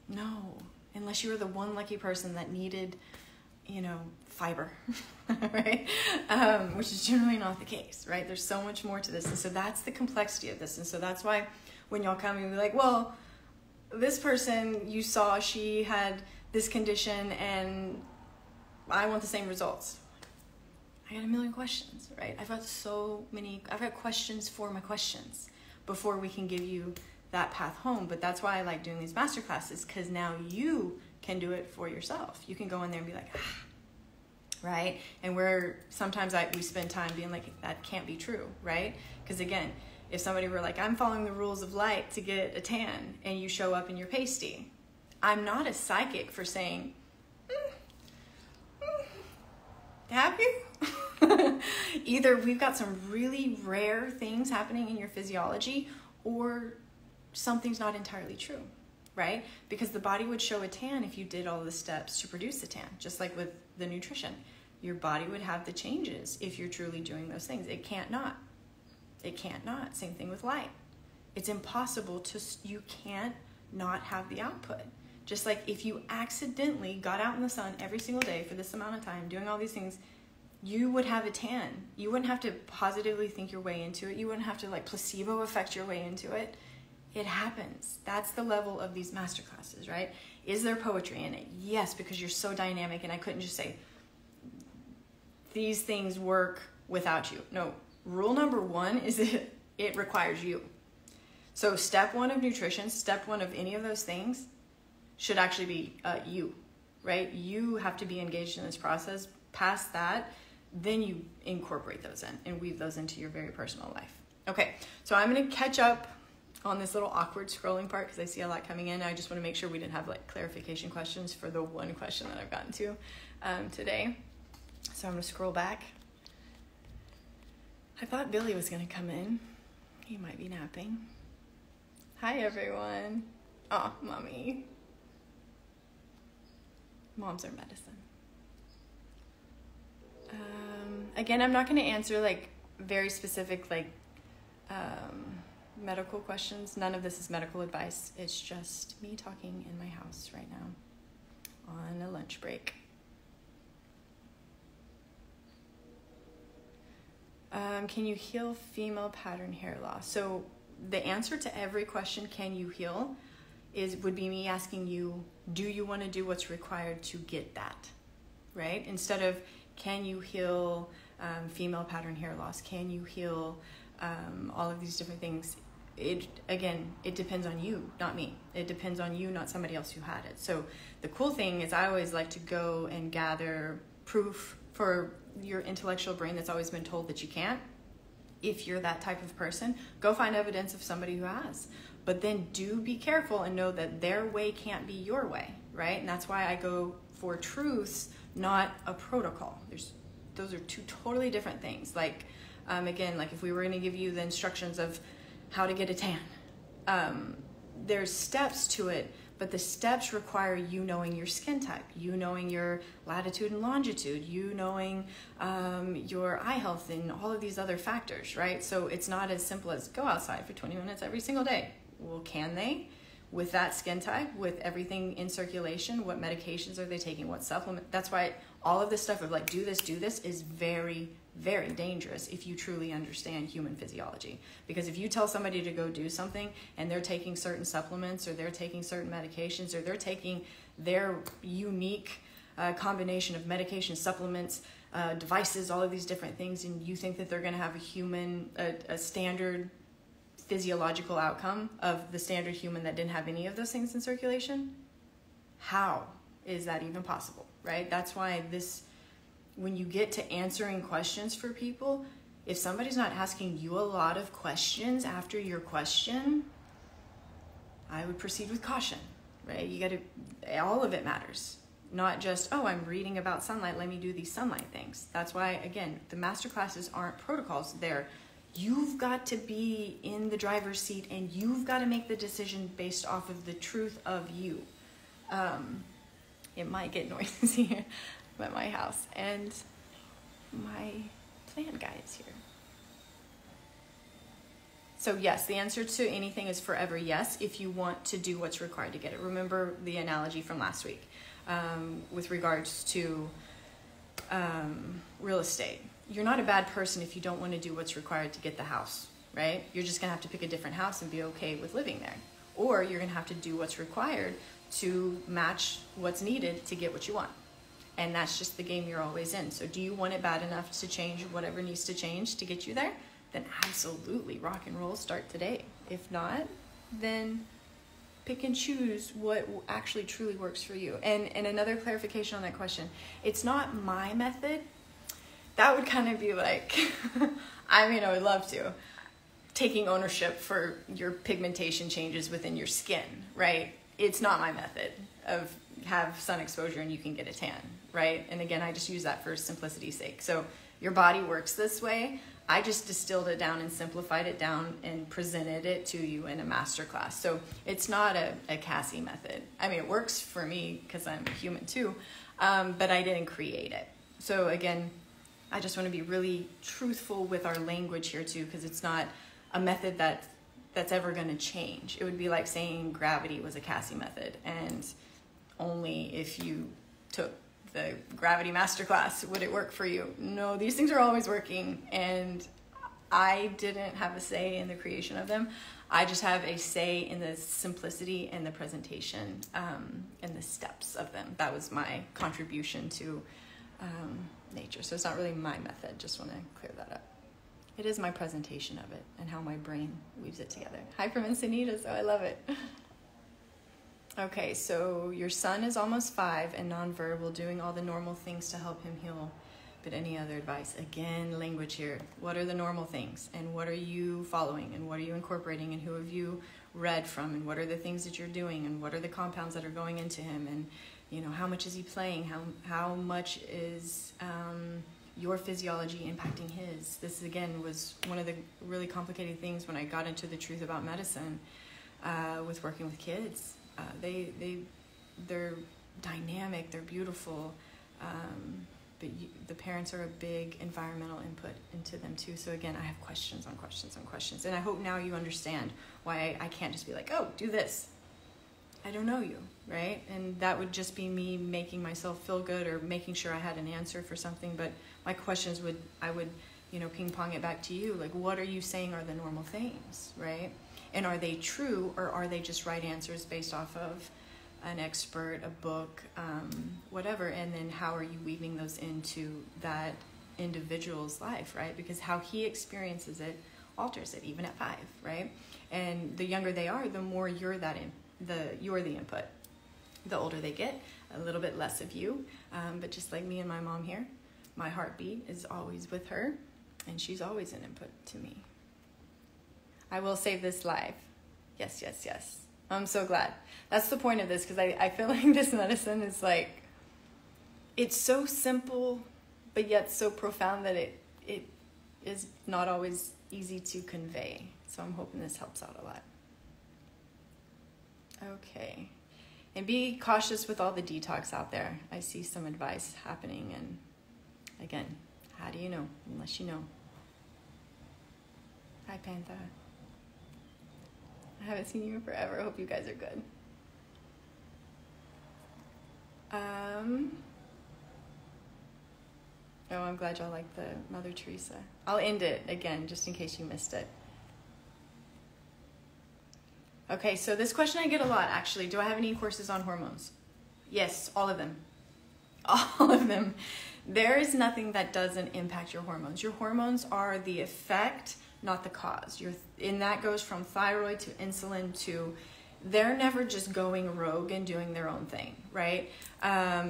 No. Unless you were the one lucky person that needed, fiber, right? Which is generally not the case, right? There's so much more to this. And so that's the complexity of this. And so that's why when y'all come and be like, well, this person you saw, she had this condition and I want the same results. I got a million questions, right? I've got questions for my questions before we can give you that path home. But that's why I like doing these masterclasses, because now you can do it for yourself. You can go in there and be like, right? And sometimes we spend time being like, that can't be true, right? Because again, if somebody were like, I'm following the rules of light to get a tan, and you show up and you're pasty, I'm not a psychic for saying, have you? Either we've got some really rare things happening in your physiology, or something's not entirely true, right? Because the body would show a tan if you did all the steps to produce the tan, just like with the nutrition. Your body would have the changes if you're truly doing those things. It can't not. It can't not. Same thing with light. It's impossible you can't not have the output. Just like if you accidentally got out in the sun every single day for this amount of time, doing all these things, you would have a tan. You wouldn't have to positively think your way into it. You wouldn't have to placebo affect your way into it. It happens. That's the level of these masterclasses, right? Is there poetry in it? Yes, because you're so dynamic, and I couldn't just say, these things work without you. No, rule number one is it requires you. So step one of nutrition, step one of any of those things should actually be you, right? You have to be engaged in this process. Past that, then you incorporate those in and weave those into your very personal life. Okay, so I'm going to catch up on this little awkward scrolling part because I see a lot coming in. I just want to make sure we didn't have clarification questions for the one question that I've gotten to today. So I'm going to scroll back. I thought Billy was going to come in. He might be napping. Hi, everyone. Oh, mommy. Moms are medicine. Again, I'm not going to answer very specific medical questions. None of this is medical advice. It's just me talking in my house right now on a lunch break. Can you heal female pattern hair loss? So the answer to every question, can you heal, would be me asking you, do you want to do what's required to get that, right? Instead of, can you heal female pattern hair loss? Can you heal all of these different things? It depends on you, not me. It depends on you, not somebody else who had it. So the cool thing is I always like to go and gather proof for your intellectual brain that's always been told that you can't. If you're that type of person, go find evidence of somebody who has. But then do be careful and know that their way can't be your way, right? And that's why I go for truths, not a protocol. Those are two totally different things. Again, if we were going to give you the instructions of how to get a tan, there's steps to it, but the steps require you knowing your skin type, you knowing your latitude and longitude, you knowing your eye health and all of these other factors, right? So it's not as simple as go outside for 20 minutes every single day. Well, can they? With that skin type, with everything in circulation, what medications are they taking, what supplement? That's why all of this stuff of do this is very, very dangerous if you truly understand human physiology. Because if you tell somebody to go do something and they're taking certain supplements or they're taking certain medications or they're taking their unique combination of medication, supplements, devices, all of these different things, and you think that they're going to have a standard physiological outcome of the standard human that didn't have any of those things in circulation, how is that even possible, right? That's why when you get to answering questions for people, if somebody's not asking you a lot of questions after your question, I would proceed with caution, right? All of it matters. Not just, oh, I'm reading about sunlight, let me do these sunlight things. That's why, again, the master classes aren't protocols. You've got to be in the driver's seat and you've got to make the decision based off of the truth of you. It might get noisy here at my house, and my plant guy is here. So yes, the answer to anything is forever yes, if you want to do what's required to get it. Remember the analogy from last week with regards to real estate. You're not a bad person if you don't want to do what's required to get the house, right? You're just going to have to pick a different house and be okay with living there. Or you're going to have to do what's required to match what's needed to get what you want. And that's just the game you're always in. So do you want it bad enough to change whatever needs to change to get you there? Then absolutely rock and roll, start today. If not, then pick and choose what actually truly works for you. And another clarification on that question, it's not my method. That would kind of be like, I mean, I would love to, taking ownership for your pigmentation changes within your skin, right? It's not my method of have sun exposure and you can get a tan, right? And again, I just use that for simplicity's sake. So your body works this way. I just distilled it down and simplified it down and presented it to you in a masterclass. So it's not a Cassie method. I mean, it works for me because I'm human too, but I didn't create it. So again, I just want to be really truthful with our language here too, because it's not a method that's ever going to change. It would be like saying gravity was a Cassie method, and only if you took the gravity masterclass would it work for you. No, these things are always working, and I didn't have a say in the creation of them. I just have a say in the simplicity and the presentation and the steps of them. That was my contribution to nature. So it's not really my method. Just want to clear that up. It is my presentation of it and how my brain weaves it together. Hi from Encinitas, so I love it. Okay, so your son is almost 5 and nonverbal, doing all the normal things to help him heal. But any other advice? Again, language here. What are the normal things? And what are you following? And what are you incorporating? And who have you read from? And what are the things that you're doing? And what are the compounds that are going into him? And you know, how much is he playing? How much is your physiology impacting his? This again was one of the really complicated things when I got into the truth about medicine with working with kids. They're dynamic, they're beautiful, but the parents are a big environmental input into them too. So again, I have questions on questions on questions, and I hope now you understand why I can't just be like, oh, do this. I don't know you, right? And that would just be me making myself feel good or making sure I had an answer for something. But my questions I would, ping pong it back to you. Like, what are you saying are the normal things, right? And are they true, or are they just right answers based off of an expert, a book, whatever? And then how are you weaving those into that individual's life, right? Because how he experiences it alters it, even at 5, right? And the younger they are, the more you're the input. The older they get, a little bit less of you. But just like me and my mom here, my heartbeat is always with her, and she's always an input to me. I will save this live. Yes, yes, yes. I'm so glad. That's the point of this, because I feel like this medicine is like, it's so simple, but yet so profound that it is not always easy to convey. So I'm hoping this helps out a lot. Okay. And be cautious with all the detox out there. I see some advice happening, and again, how do you know unless you know? Hi, Pantha. I haven't seen you in forever. I hope you guys are good. though. I'm glad y'all like the Mother Teresa. I'll end it again, just in case you missed it. Okay, so this question I get a lot, actually. Do I have any courses on hormones? Yes, all of them. All of them. There is nothing that doesn't impact your hormones. Your hormones are the effect, not the cause. And that goes from thyroid to insulin to, they're never just going rogue and doing their own thing, right?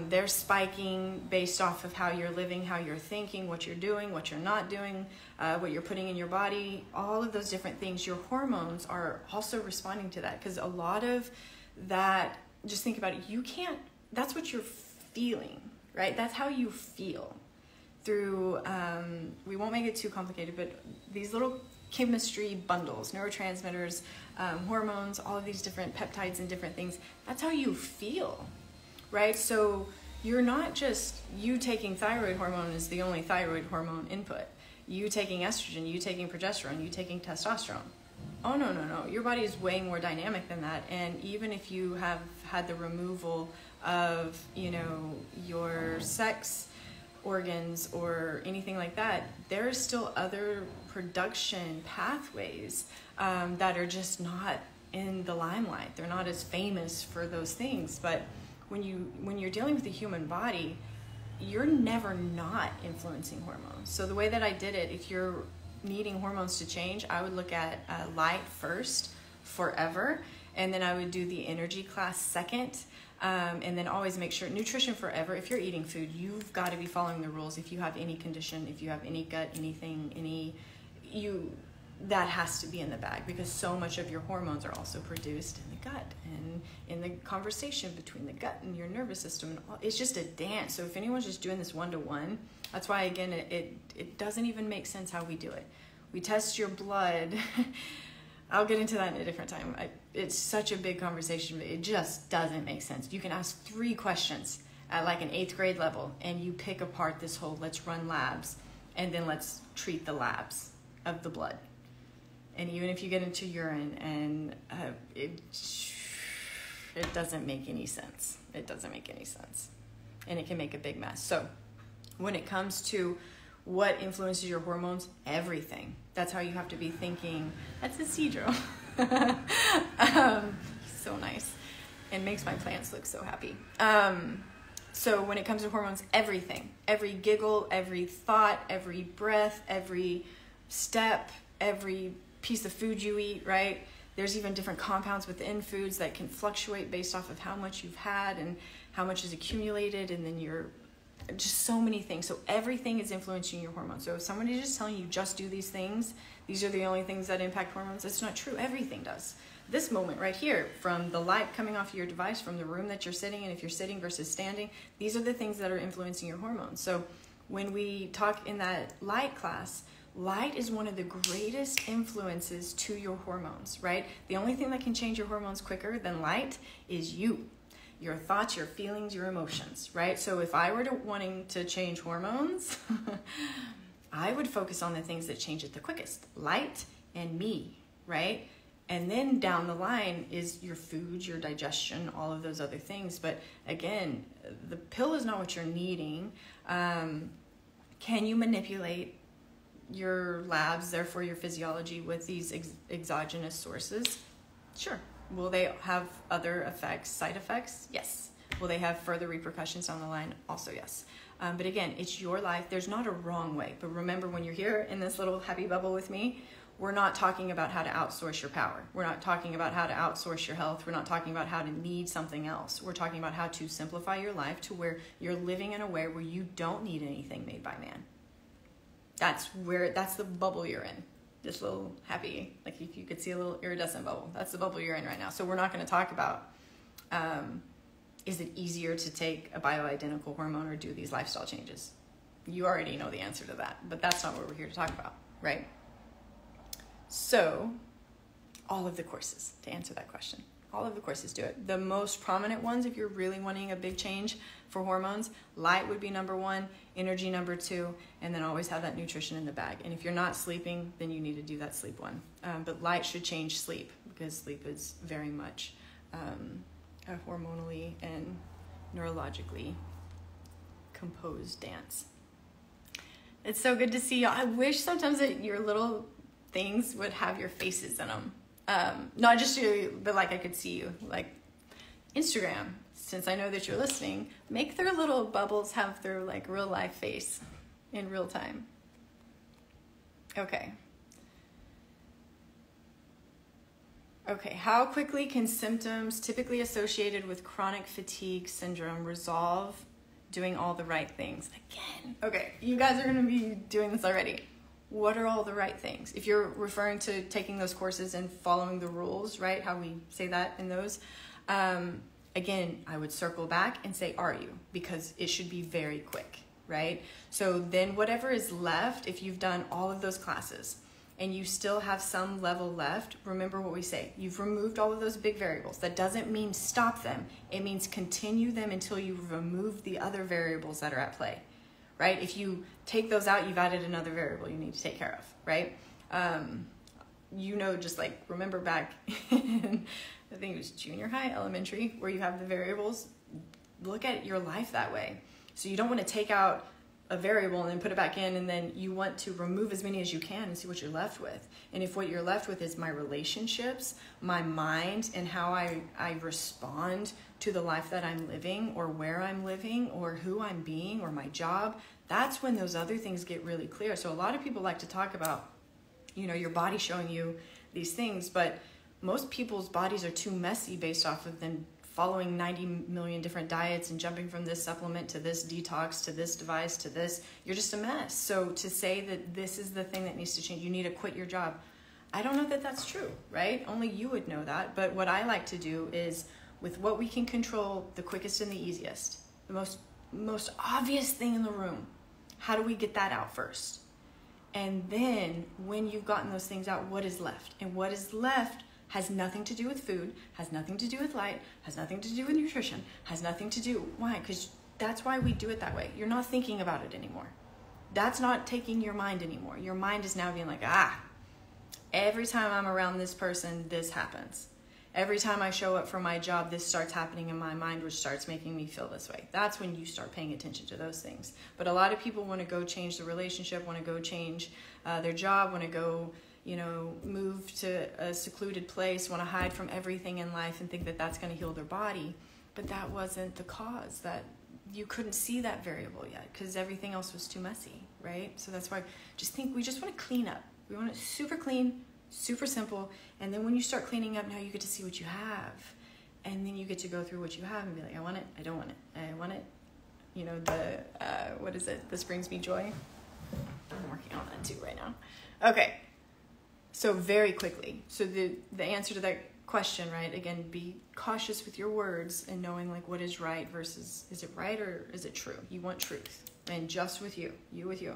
They're spiking based off of how you're living, how you're thinking, what you're doing, what you're not doing, what you're putting in your body, all of those different things. Your hormones are also responding to that, because a lot of that, just think about it, that's what you're feeling, right? That's how you feel through, we won't make it too complicated, but these little chemistry bundles, neurotransmitters, hormones, all of these different peptides and different things, that's how you feel, right? So you're not just, you taking thyroid hormone is the only thyroid hormone input. You taking estrogen, you taking progesterone, you taking testosterone. Oh, no. Your body is way more dynamic than that. And even if you have had the removal of, your sex organs or anything like that, there are still other production pathways that are just not in the limelight. They're not as famous for those things. But when you're dealing with the human body, you're never not influencing hormones. So the way that I did it, if you're needing hormones to change, I would look at light first, forever, and then I would do the energy class second. And then always make sure, nutrition forever, if you're eating food, you've got to be following the rules. If you have any condition, if you have any gut, anything, that has to be in the bag, because so much of your hormones are also produced in the gut and in the conversation between the gut and your nervous system. And it's just a dance. So if anyone's just doing this one-to-one, that's why, again, it doesn't even make sense how we do it. We test your blood. I'll get into that in a different time. It's such a big conversation, but it just doesn't make sense. You can ask 3 questions at like an 8th grade level, and you pick apart this whole, let's run labs, and then let's treat the labs of the blood. And even if you get into urine, and it doesn't make any sense. It doesn't make any sense. And it can make a big mess. So when it comes to what influences your hormones, everything. That's how you have to be thinking. That's Isidro. He's so nice and makes my plants look so happy. So when it comes to hormones, everything, every giggle, every thought, every breath, every step, every piece of food you eat, right? There's even different compounds within foods that can fluctuate based off of how much you've had and how much is accumulated, and then you're just so many things. So everything is influencing your hormones. So if somebody's just telling you just do these things, these are the only things that impact hormones, it's not true. Everything does. This moment right here, from the light coming off your device, from the room that you're sitting in, if you're sitting versus standing, these are the things that are influencing your hormones. So when we talk in that light class, light is one of the greatest influences to your hormones, right? The only thing that can change your hormones quicker than light is you. Your thoughts, your feelings, your emotions, right? So if I were wanting to change hormones, I would focus on the things that change it the quickest, light and me, right? And then down the line is your food, your digestion, all of those other things. But again, the pill is not what you're needing. Can you manipulate your labs, therefore your physiology, with these exogenous sources? Sure. Will they have other effects, side effects? Yes. Will they have further repercussions down the line? Also yes. But again, it's your life. There's not a wrong way. But remember, when you're here in this little happy bubble with me, we're not talking about how to outsource your power. We're not talking about how to outsource your health. We're not talking about how to need something else. We're talking about how to simplify your life to where you're living in a way where you don't need anything made by man. That's the bubble you're in. This little happy, like if you could see a little iridescent bubble, that's the bubble you're in right now. So we're not going to talk about, is it easier to take a bioidentical hormone or do these lifestyle changes? You already know the answer to that, but that's not what we're here to talk about, right? So all of the courses, to answer that question, all of the courses do it. The most prominent ones, if you're really wanting a big change for hormones, light would be number 1, energy number 2, and then always have that nutrition in the bag. And if you're not sleeping, then you need to do that sleep one. But light should change sleep, because sleep is very much a hormonally and neurologically composed dance. It's so good to see you. I wish sometimes that your little things would have your faces in them. Not just you, but like I could see you. Like Instagram, since I know that you're listening, make their little bubbles have their like real life face in real time. Okay. Okay, how quickly can symptoms typically associated with chronic fatigue syndrome resolve doing all the right things? Again, okay, you guys are going to be doing this already. What are all the right things? If you're referring to taking those courses and following the rules, right, how we say that in those, again, I would circle back and say, are you? Because it should be very quick, right? So then whatever is left, if you've done all of those classes, and you still have some level left, remember what we say. You've removed all of those big variables. That doesn't mean stop them. It means continue them until you remove the other variables that are at play, right? If you take those out, you've added another variable you need to take care of, right? Just like remember back in, I think it was junior high, elementary, where you have the variables. Look at your life that way. So you don't want to take out a variable and then put it back in, and then you want to remove as many as you can and see what you're left with. And if what you're left with is my relationships, my mind, and how I respond to the life that I'm living, or where I'm living, or who I'm being, or my job, that's when those other things get really clear. So a lot of people like to talk about, your body showing you these things, but most people's bodies are too messy based off of them following 90 million different diets and jumping from this supplement to this detox to this device to this. You're just a mess. So to say that this is the thing that needs to change, you need to quit your job, I don't know that that's true, right? Only you would know that. But what I like to do is, with what we can control, the quickest and the easiest, the most obvious thing in the room, how do we get that out first? And then when you've gotten those things out, what is left? And what is left has nothing to do with food, has nothing to do with light, has nothing to do with nutrition, has nothing to do, why? Because that's why we do it that way. You're not thinking about it anymore. That's not taking your mind anymore. Your mind is now being like, every time I'm around this person, this happens. Every time I show up for my job, this starts happening in my mind, which starts making me feel this way. That's when you start paying attention to those things. But a lot of people want to go change the relationship, want to go change their job, want to go move to a secluded place, want to hide from everything in life and think that that's going to heal their body. But that wasn't the cause. That you couldn't see that variable yet because everything else was too messy, right? So that's why we just want to clean up. We want it super clean, super simple. And then when you start cleaning up, now you get to see what you have. And then you get to go through what you have and be like, I want it, I don't want it, I want it. What is it? This brings me joy. I'm working on that too right now. Okay. So very quickly, so the answer to that question, right, again, be cautious with your words and knowing like what is right versus is it right or is it true? You want truth, and just with you with you.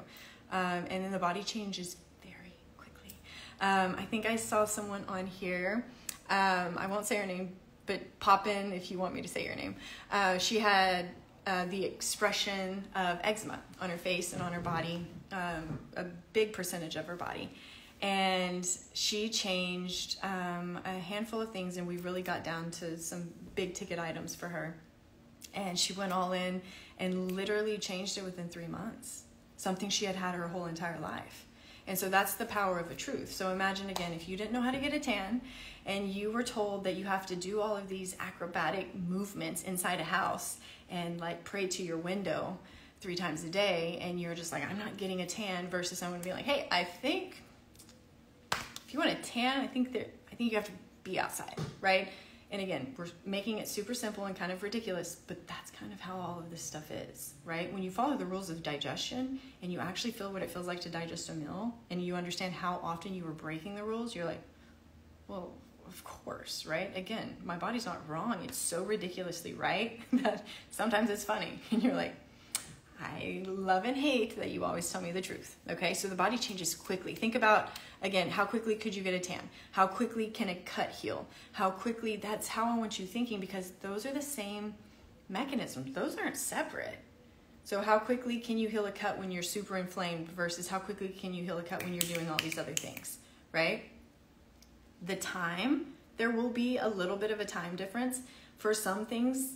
And then the body changes very quickly. I think I saw someone on here, I won't say her name, but pop in if you want me to say your name. She had the expression of eczema on her face and on her body, a big percentage of her body. And she changed a handful of things, and we really got down to some big ticket items for her. And she went all in and literally changed it within 3 months, something she had had her whole entire life. And so that's the power of a truth. So imagine again, if you didn't know how to get a tan and you were told that you have to do all of these acrobatic movements inside a house and like pray to your window 3 times a day, and you're just like, I'm not getting a tan, versus someone being like, hey, I think if you want a tan, I think you have to be outside, right? And again, we're making it super simple and kind of ridiculous, but that's kind of how all of this stuff is, right? When you follow the rules of digestion and you actually feel what it feels like to digest a meal, and you understand how often you were breaking the rules, you're like, well, of course, right? Again, my body's not wrong. It's so ridiculously right that sometimes it's funny. And you're like, I love and hate that you always tell me the truth. Okay, so the body changes quickly. Think about, again, how quickly could you get a tan? How quickly can a cut heal? How quickly, that's how I want you thinking, because those are the same mechanisms. Those aren't separate. So how quickly can you heal a cut when you're super inflamed versus how quickly can you heal a cut when you're doing all these other things, right? The time, there will be a little bit of a time difference. For some things,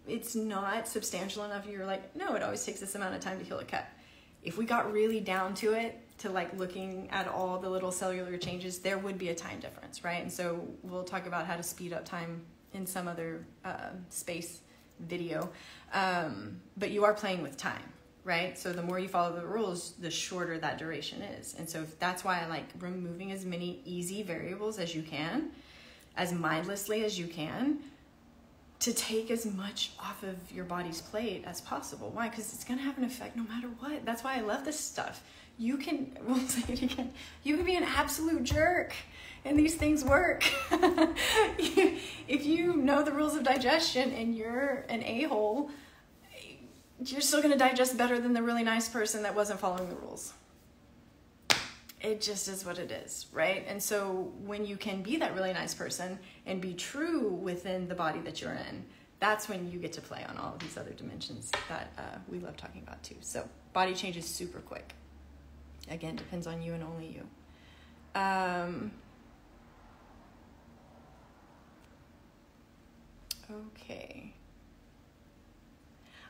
it's not substantial enough. You're like, no, it always takes this amount of time to heal a cut. if we got really down to it, to like looking at all the little cellular changes, there would be a time difference, right? And so we'll talk about how to speed up time in some other space video. But you are playing with time, right? So the more you follow the rules, the shorter that duration is. And so that's why I like removing as many easy variables as you can, as mindlessly as you can, to take as much off of your body's plate as possible. Why? Because it's going to have an effect no matter what. That's why I love this stuff. You can, we'll say it again, you can be an absolute jerk and these things work. If you know the rules of digestion and you're an a-hole, you're still going to digest better than the really nice person that wasn't following the rules. It just is what it is, right? And so when you can be that really nice person and be true within the body that you're in, that's when you get to play on all of these other dimensions that we love talking about too. So body change is super quick. Again, depends on you and only you. Okay.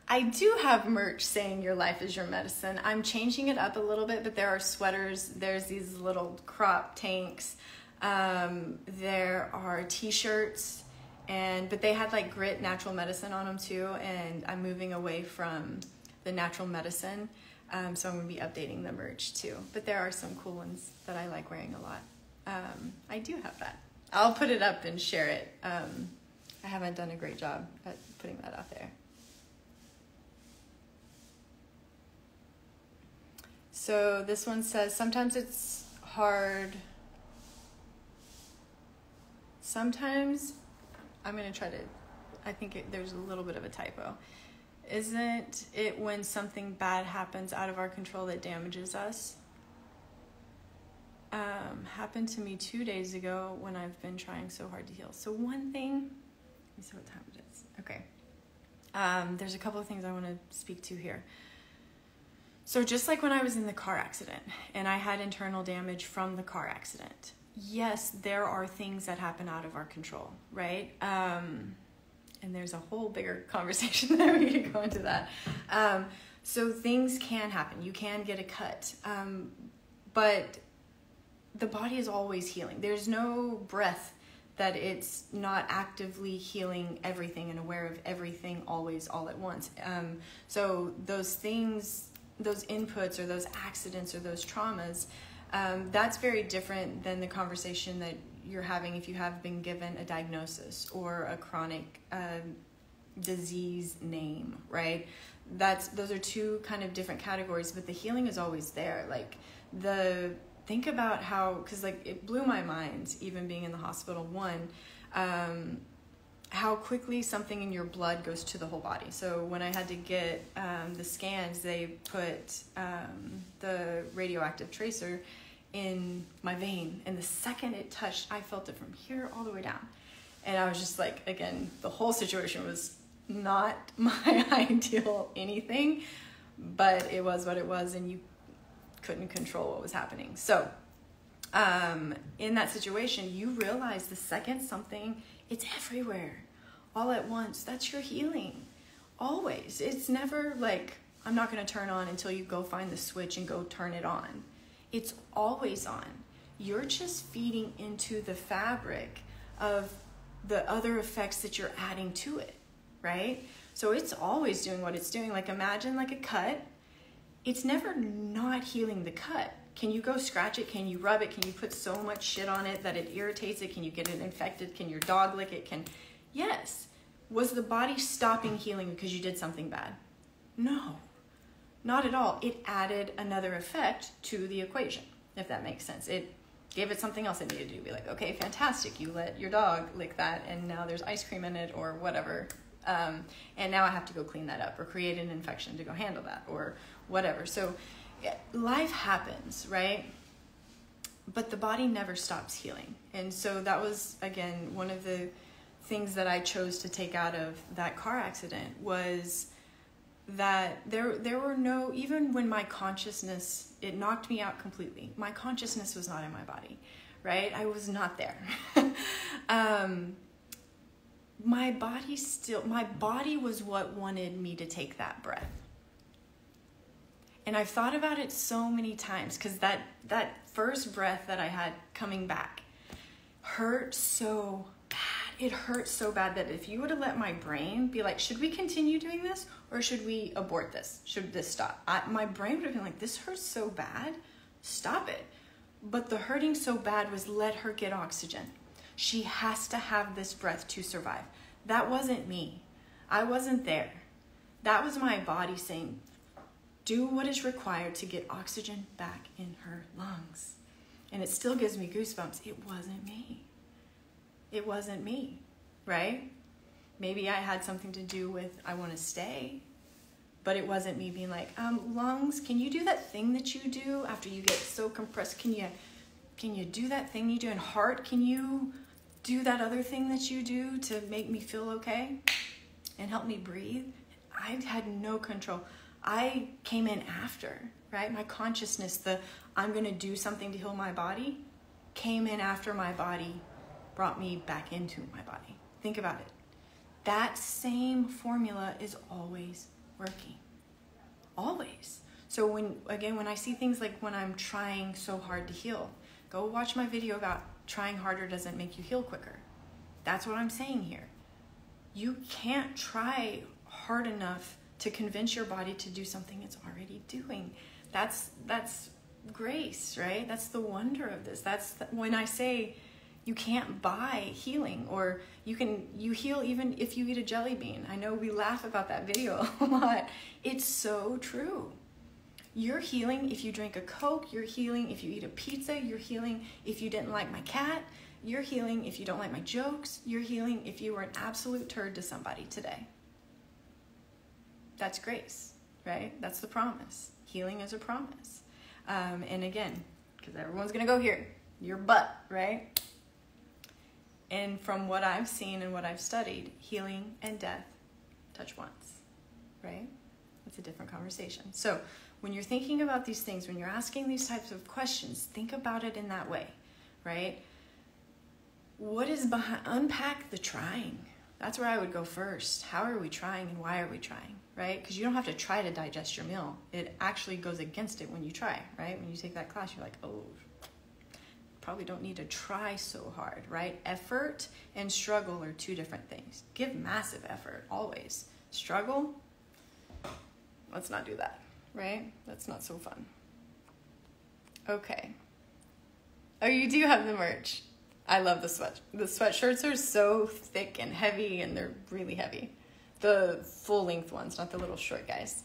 I do have merch saying your life is your medicine. I'm changing it up a little bit, but there are sweaters. There's these little crop tanks. There are t-shirts, but they had like grit natural medicine on them too. And I'm moving away from the natural medicine. So I'm going to be updating the merch too. But there are some cool ones that I like wearing a lot. I do have that. I'll put it up and share it. I haven't done a great job at putting that out there. So this one says, sometimes it's hard. Sometimes, I'm going to try to, I think there's a little bit of a typo. Isn't it when something bad happens out of our control that damages us? Happened to me 2 days ago when I've been trying so hard to heal. So one thing, let me see what time it is. Okay. There's a couple of things I want to speak to here. So just like when I was in the car accident and I had internal damage from the car accident, yes, there are things that happen out of our control, right? And there's a whole bigger conversation there. We could go into that. So things can happen. You can get a cut. But the body is always healing. There's no breath that it's not actively healing everything and aware of everything always all at once. So those things, those inputs or those accidents or those traumas, that's very different than the conversation that you're having if you have been given a diagnosis or a chronic disease name, right? Those are two kind of different categories, but the healing is always there. Like think about how, because like it blew my mind even being in the hospital, how quickly something in your blood goes to the whole body. So when I had to get the scans, they put the radioactive tracer in my vein, and the second it touched, I felt it from here all the way down. And I was just like, again, the whole situation was not my ideal anything, but it was what it was, and you couldn't control what was happening. So in that situation, you realize the second something, it's everywhere all at once. That's your healing. Always. It's never like, I'm not going to turn on until you go find the switch and go turn it on. It's always on. You're just feeding into the fabric of the other effects that you're adding to it, right? So it's always doing what it's doing. Like imagine like a cut. It's never not healing the cut. Can you go scratch it? Can you rub it? Can you put so much shit on it that it irritates it? Can you get it infected? Can your dog lick it? Yes. Was the body stopping healing because you did something bad? No, not at all. It added another effect to the equation, if that makes sense. It gave it something else it needed to do. Be like, okay, fantastic. You let your dog lick that and now there's ice cream in it or whatever. And now I have to go clean that up or create an infection to go handle that or whatever. So life happens, right? But the body never stops healing. And so that was, again, one of the things that I chose to take out of that car accident was that there were no, even when my consciousness, it knocked me out completely. My consciousness was not in my body, right? I was not there. My body was what wanted me to take that breath. And I've thought about it so many times, because that first breath that I had coming back hurt so bad. It hurt so bad that if you would have let my brain be like, should we continue doing this or should we abort this? Should this stop? My brain would have been like, this hurts so bad, stop it. But the hurting so bad was, let her get oxygen. She has to have this breath to survive. That wasn't me. I wasn't there. That was my body saying, do what is required to get oxygen back in her lungs. And it still gives me goosebumps. It wasn't me. It wasn't me, right? Maybe I had something to do with, I want to stay, but it wasn't me being like, lungs, can you do that thing that you do after you get so compressed? Can you do that thing you do? And heart, can you do that other thing that you do to make me feel okay and help me breathe? I had no control. I came in after, right? My consciousness, I'm going to do something to heal my body, came in after my body brought me back into my body. Think about it. That same formula is always working. Always. So when I see things like when I'm trying so hard to heal, go watch my video about trying harder doesn't make you heal quicker. That's what I'm saying here. You can't try hard enough to convince your body to do something it's already doing. That's grace, right? That's the wonder of this. When I say you can't buy healing, or you heal even if you eat a jelly bean. I know we laugh about that video a lot. It's so true. You're healing if you drink a Coke. You're healing if you eat a pizza. You're healing if you didn't like my cat. You're healing if you don't like my jokes. You're healing if you were an absolute turd to somebody today. That's grace, right? That's the promise. Healing is a promise. And again, because everyone's going to go here, your butt, right? And from what I've seen and what I've studied, healing and death touch once, right? It's a different conversation. So when you're thinking about these things, when you're asking these types of questions, think about it in that way, right? What is behind, unpack the trying. That's where I would go first. How are we trying and why are we trying, right? Because you don't have to try to digest your meal. It actually goes against it when you try, right? When you take that class, you're like, oh, probably don't need to try so hard, right? Effort and struggle are two different things. Give massive effort, always. Struggle, let's not do that, right? That's not so fun. Okay. Oh, you do have the merch. I love the sweat. The sweatshirts are so thick and heavy, and they're really heavy. The full length ones, not the little short guys.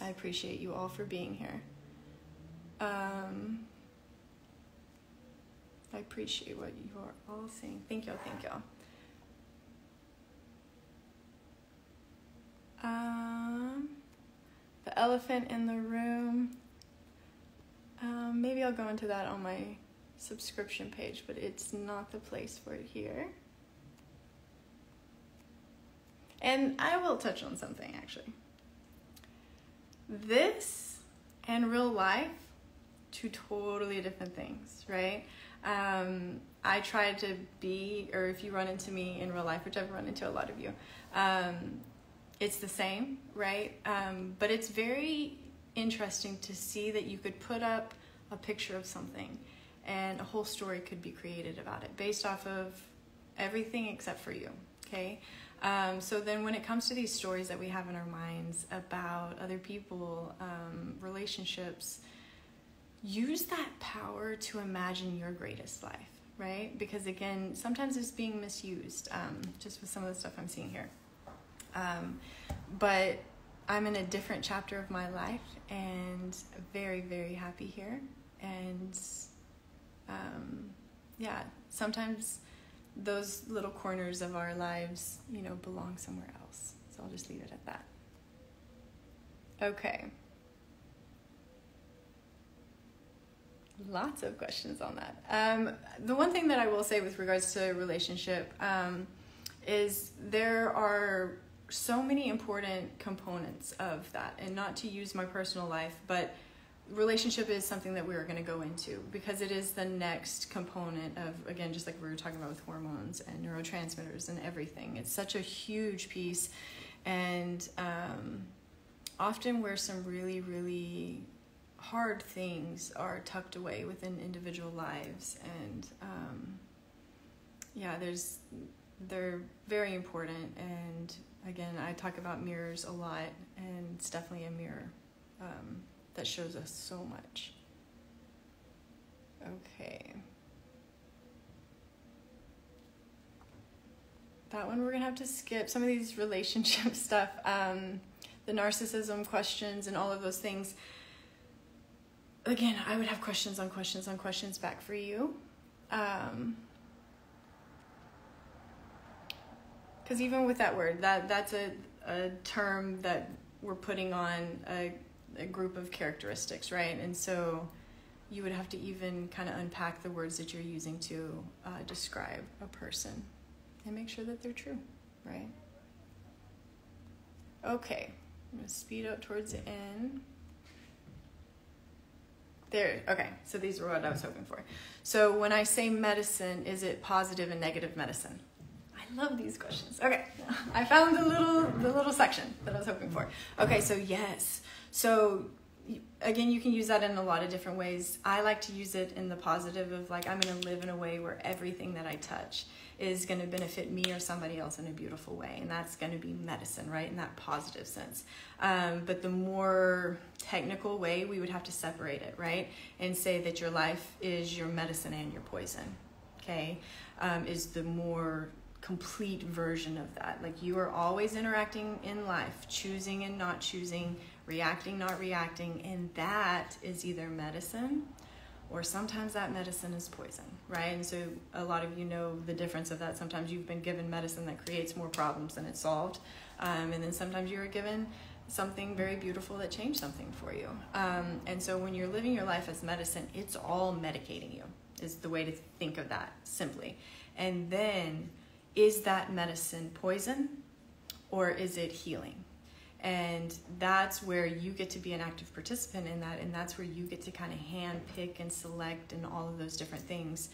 I appreciate you all for being here. I appreciate what you are all saying. Thank y'all, thank y'all. The elephant in the room. Maybe I'll go into that on my subscription page, but it's not the place for it here. And I will touch on something, actually. This and real life, two totally different things, right? I try to be, or if you run into me in real life, which I've run into a lot of you, it's the same, right? But it's very interesting to see that you could put up a picture of something and a whole story could be created about it based off of everything except for you, okay? So then when it comes to these stories that we have in our minds about other people, relationships, use that power to imagine your greatest life, right? Because again, sometimes it's being misused, just with some of the stuff I'm seeing here. But I'm in a different chapter of my life and very, very happy here. And yeah, sometimes those little corners of our lives, belong somewhere else. So I'll just leave it at that. Okay. Lots of questions on that. The one thing that I will say with regards to relationship is there are so many important components of that, and not to use my personal life, but relationship is something that we're going to go into because it is the next component of, again, just like we were talking about with hormones and neurotransmitters and everything. It's such a huge piece, and often where some really, really hard things are tucked away within individual lives. And yeah, they're very important. And again, I talk about mirrors a lot, and it's definitely a mirror that shows us so much. Okay. That one we're gonna have to skip. Some of these relationship stuff, the narcissism questions and all of those things. Again, I would have questions on questions on questions back for you. Because even with that word, that's a term that we're putting on a group of characteristics, right? And so you would have to even kind of unpack the words that you're using to describe a person and make sure that they're true, right? Okay, I'm going to speed up towards the end. There, okay, so these were what I was hoping for. So when I say medicine, is it positive and negative medicine? I love these questions. Okay, I found the little section that I was hoping for. Okay, so yes. So again, you can use that in a lot of different ways. I like to use it in the positive of like, I'm going to live in a way where everything that I touch is going to benefit me or somebody else in a beautiful way. And that's going to be medicine, right? In that positive sense. But the more technical way, we would have to separate it, right? And say that your life is your medicine and your poison, okay? Is the more complete version of that. Like you are always interacting in life, choosing and not choosing, reacting, not reacting. And that is either medicine or sometimes that medicine is poison, right? And so a lot of you know the difference of that. Sometimes you've been given medicine that creates more problems than it solved. And then sometimes you are given something very beautiful that changed something for you. And so when you're living your life as medicine, it's all medicating you, is the way to think of that simply. And then, is that medicine poison or is it healing? And that's where you get to be an active participant in that, and that's where you get to kind of hand pick and select and all of those different things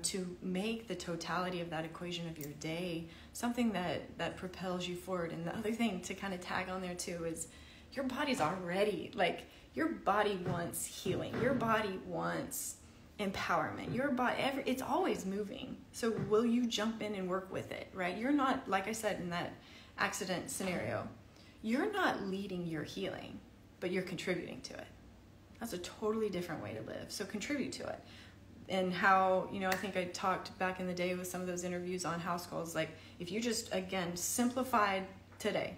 to make the totality of that equation of your day something that propels you forward. And the other thing to kind of tag on there too is your body's already, like your body wants healing. Your body wants empowerment. Your body, it's always moving. So will you jump in and work with it, right? You're not, like I said in that accident scenario, you're not leading your healing, but you're contributing to it. That's a totally different way to live. So contribute to it. And how, I think I talked back in the day with some of those interviews on house calls, like if you just, again, simplified today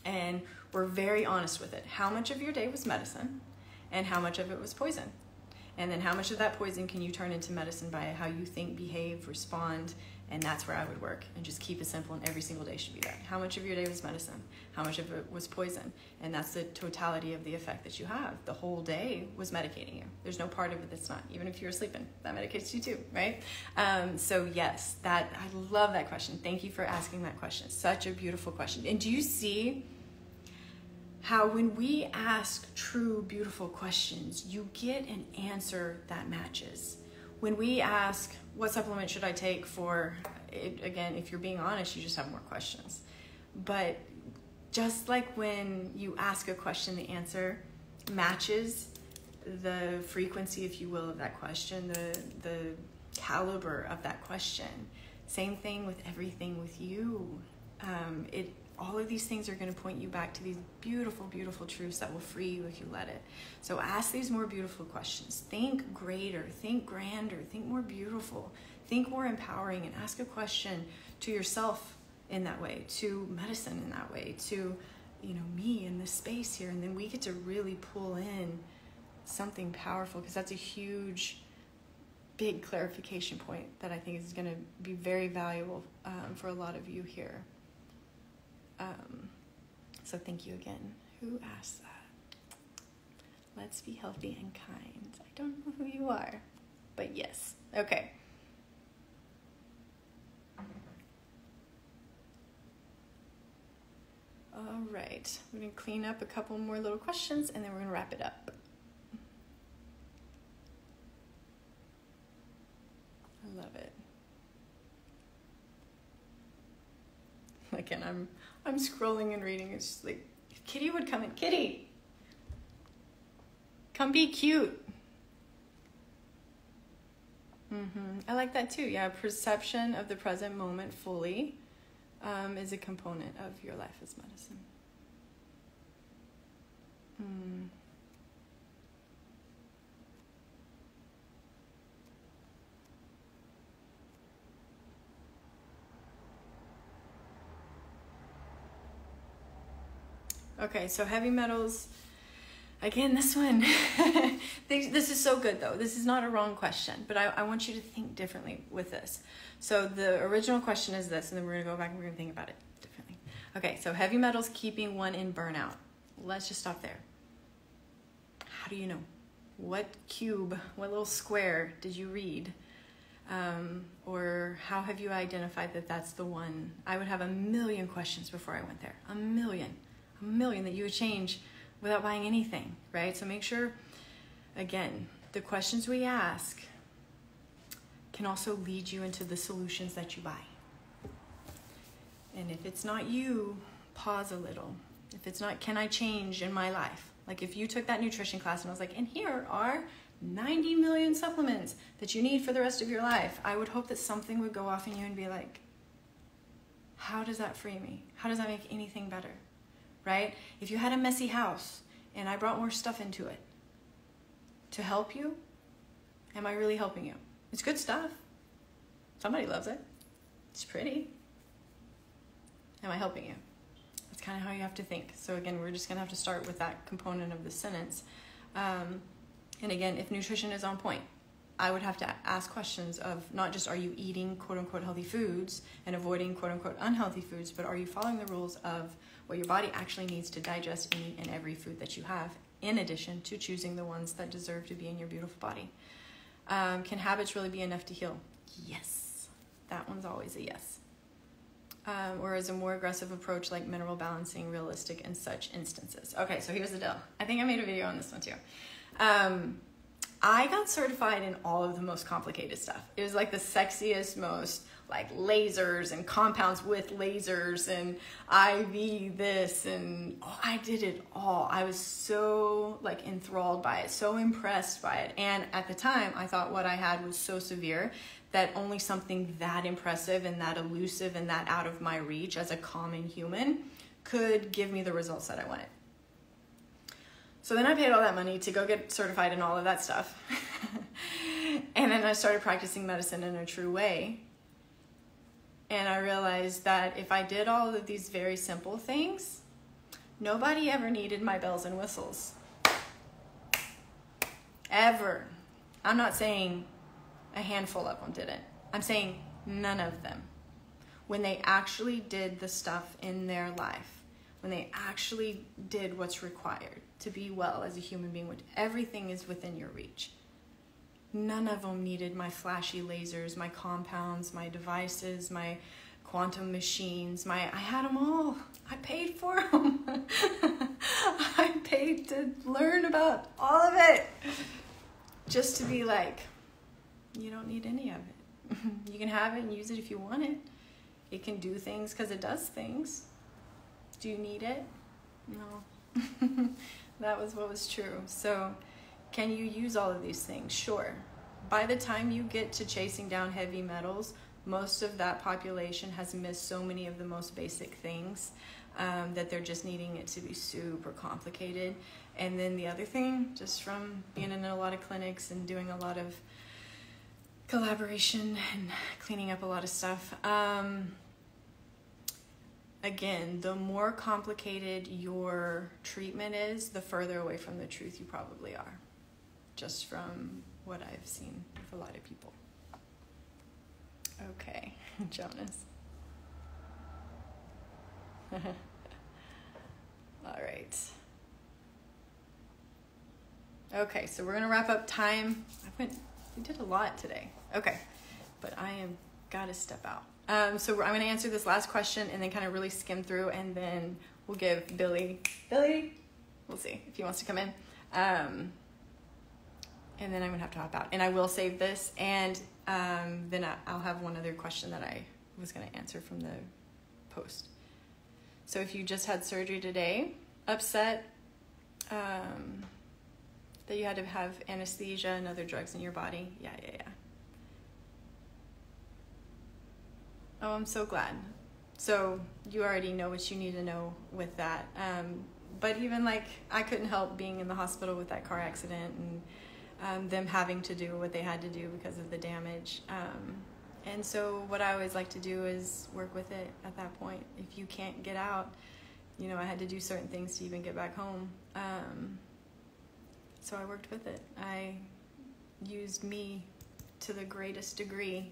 and were very honest with it, how much of your day was medicine and how much of it was poison? And then how much of that poison can you turn into medicine by how you think, behave, respond? And that's where I would work and just keep it simple, and every single day should be that. How much of your day was medicine? How much of it was poison? And that's the totality of the effect that you have. The whole day was medicating you. There's no part of it that's not. Even if you're sleeping, that medicates you too, right? So yes, I love that question. Thank you for asking that question. Such a beautiful question. And do you see how when we ask true, beautiful questions, you get an answer that matches? When we ask, what supplement should I take for it? Again, if you're being honest, you just have more questions. But just like when you ask a question, the answer matches the frequency, if you will, of that question, the caliber of that question. Same thing with everything with you. All of these things are going to point you back to these beautiful, beautiful truths that will free you if you let it. So ask these more beautiful questions. Think greater, think grander, think more beautiful, think more empowering, and ask a question to yourself in that way, to medicine in that way, to me in this space here. And then we get to really pull in something powerful, because that's a huge, big clarification point that I think is going to be very valuable for a lot of you here. So thank you again. Who asked that? Let's be healthy and kind. I don't know who you are, but yes. Okay. All right. We're going to clean up a couple more little questions and then we're going to wrap it up. I love it. Again, I'm scrolling and reading. It's just like, it Kitty would come in. Kitty! Come be cute. I like that too. Yeah, perception of the present moment fully is a component of your life as medicine. Okay, so heavy metals. Again, this one. This is so good, though. This is not a wrong question, but I want you to think differently with this. So the original question is this, and then we're going to go back and we're going to think about it differently. Okay, so heavy metals keeping one in burnout. Let's just stop there. How do you know? What cube, what little square did you read? Or how have you identified that that's the one? I would have a million questions before I went there. A million that you would change without buying anything, right? So make sure, again, the questions we ask can also lead you into the solutions that you buy. And if it's not you, pause a little. If it's not, can I change in my life? Like if you took that nutrition class and I was like, and here are 90 million supplements that you need for the rest of your life, I would hope that something would go off in you and be like, how does that free me? How does that make anything better? Right? If you had a messy house and I brought more stuff into it to help you, am I really helping you? It's good stuff. Somebody loves it. It's pretty. Am I helping you? That's kind of how you have to think. So again, we're just going to have to start with that component of the sentence. And again, if nutrition is on point, I would have to ask questions of not just are you eating quote-unquote healthy foods and avoiding quote-unquote unhealthy foods, but are you following the rules of what your body actually needs to digest any and every food that you have, in addition to choosing the ones that deserve to be in your beautiful body. Can habits really be enough to heal? Yes. That one's always a yes. Or is a more aggressive approach like mineral balancing realistic in such instances? Okay, so here's the deal. I think I made a video on this one too. I got certified in all of the most complicated stuff. It was like the sexiest, most like lasers and compounds with lasers and IV this and I did it all. I was so like enthralled by it, so impressed by it. And at the time I thought what I had was so severe that only something that impressive and that elusive and that out of my reach as a common human could give me the results that I wanted. So then I paid all that money to go get certified in all of that stuff. And then I started practicing medicine in a true way. And I realized that if I did all of these very simple things, nobody ever needed my bells and whistles. Ever. I'm not saying a handful of them didn't. I'm saying none of them. When they actually did the stuff in their life, when they actually did what's required to be well as a human being, when everything is within your reach. None of them needed my flashy lasers, my compounds, my devices, my quantum machines, I had them all. I paid for them. I paid to learn about all of it. Just to be like, you don't need any of it. You can have it and use it if you want it. It can do things because it does things. Do you need it? No. That was what was true. So can you use all of these things? Sure. By the time you get to chasing down heavy metals, most of that population has missed so many of the most basic things that they're just needing it to be super complicated. And then the other thing, just from being in a lot of clinics and doing a lot of collaboration and cleaning up a lot of stuff, again, the more complicated your treatment is, the further away from the truth you probably are, just from what I've seen with a lot of people. Okay, Jonas. All right. Okay, so we're gonna wrap up time. We did a lot today. Okay, but I am gotta step out. So I'm going to answer this last question and then kind of really skim through, and then we'll give Billy, we'll see if he wants to come in. And then I'm going to have to hop out. And I will save this, and then I'll have one other question that I was going to answer from the post. So if you just had surgery today, upset that you had to have anesthesia and other drugs in your body. Yeah. Oh, I'm so glad. So you already know what you need to know with that. But even like, I couldn't help being in the hospital with that car accident and them having to do what they had to do because of the damage. And so what I always like to do is work with it at that point. If you can't get out, you know, I had to do certain things to even get back home. So I worked with it. I used me to the greatest degree,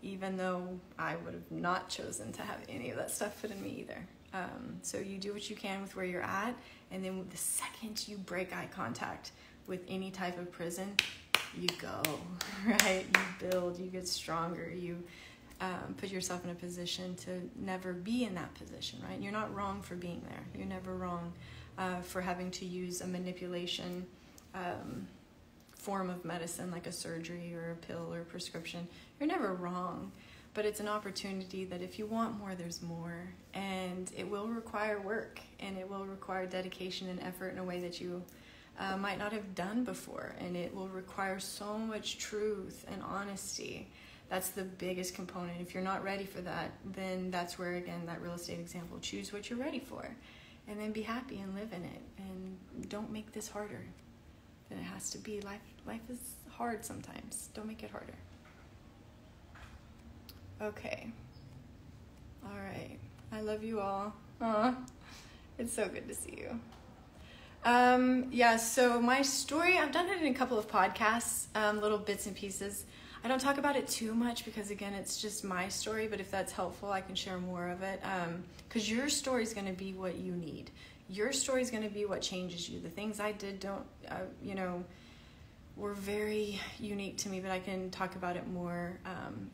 even though I would have not chosen to have any of that stuff put in me either. So you do what you can with where you're at, and then the second you break eye contact with any type of prison, you go, right? You build, you get stronger, you put yourself in a position to never be in that position, right? You're not wrong for being there. You're never wrong for having to use a manipulation form of medicine like a surgery or a pill or a prescription. You're never wrong, but it's an opportunity that if you want more, there's more, and it will require work, and it will require dedication and effort in a way that you might not have done before, and it will require so much truth and honesty. That's the biggest component. If you're not ready for that, then that's where, again, that real estate example, choose what you're ready for, and then be happy and live in it, and don't make this harder than it has to be. Life is hard sometimes. Don't make it harder. Okay. All right. I love you all. It's so good to see you. Yeah, so my story, I've done it in a couple of podcasts, little bits and pieces. I don't talk about it too much because, again, it's just my story, but if that's helpful, I can share more of it. Because your story is going to be what you need. Your story is going to be what changes you. The things I did were very unique to me, but I can talk about it more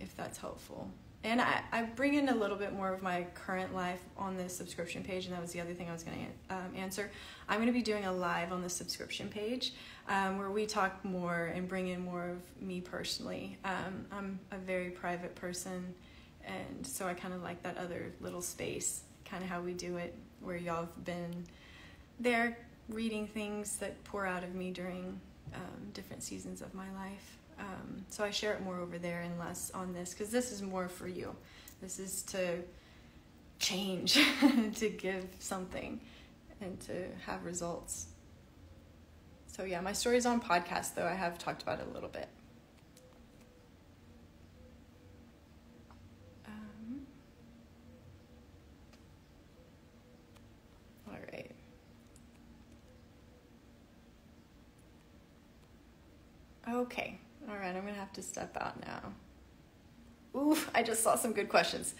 if that's helpful. And I bring in a little bit more of my current life on the subscription page, and that was the other thing I was going to answer. I'm going to be doing a live on the subscription page where we talk more and bring in more of me personally. I'm a very private person, and so I kind of like that other little space, kind of how we do it, where y'all have been there reading things that pour out of me during different seasons of my life. So I share it more over there and less on this, because this is more for you. This is to change, to give something, and to have results. So yeah, my story's on podcast, though I have talked about it a little bit. All right. Okay. All right, I'm going to have to step out now. Oof, I just saw some good questions.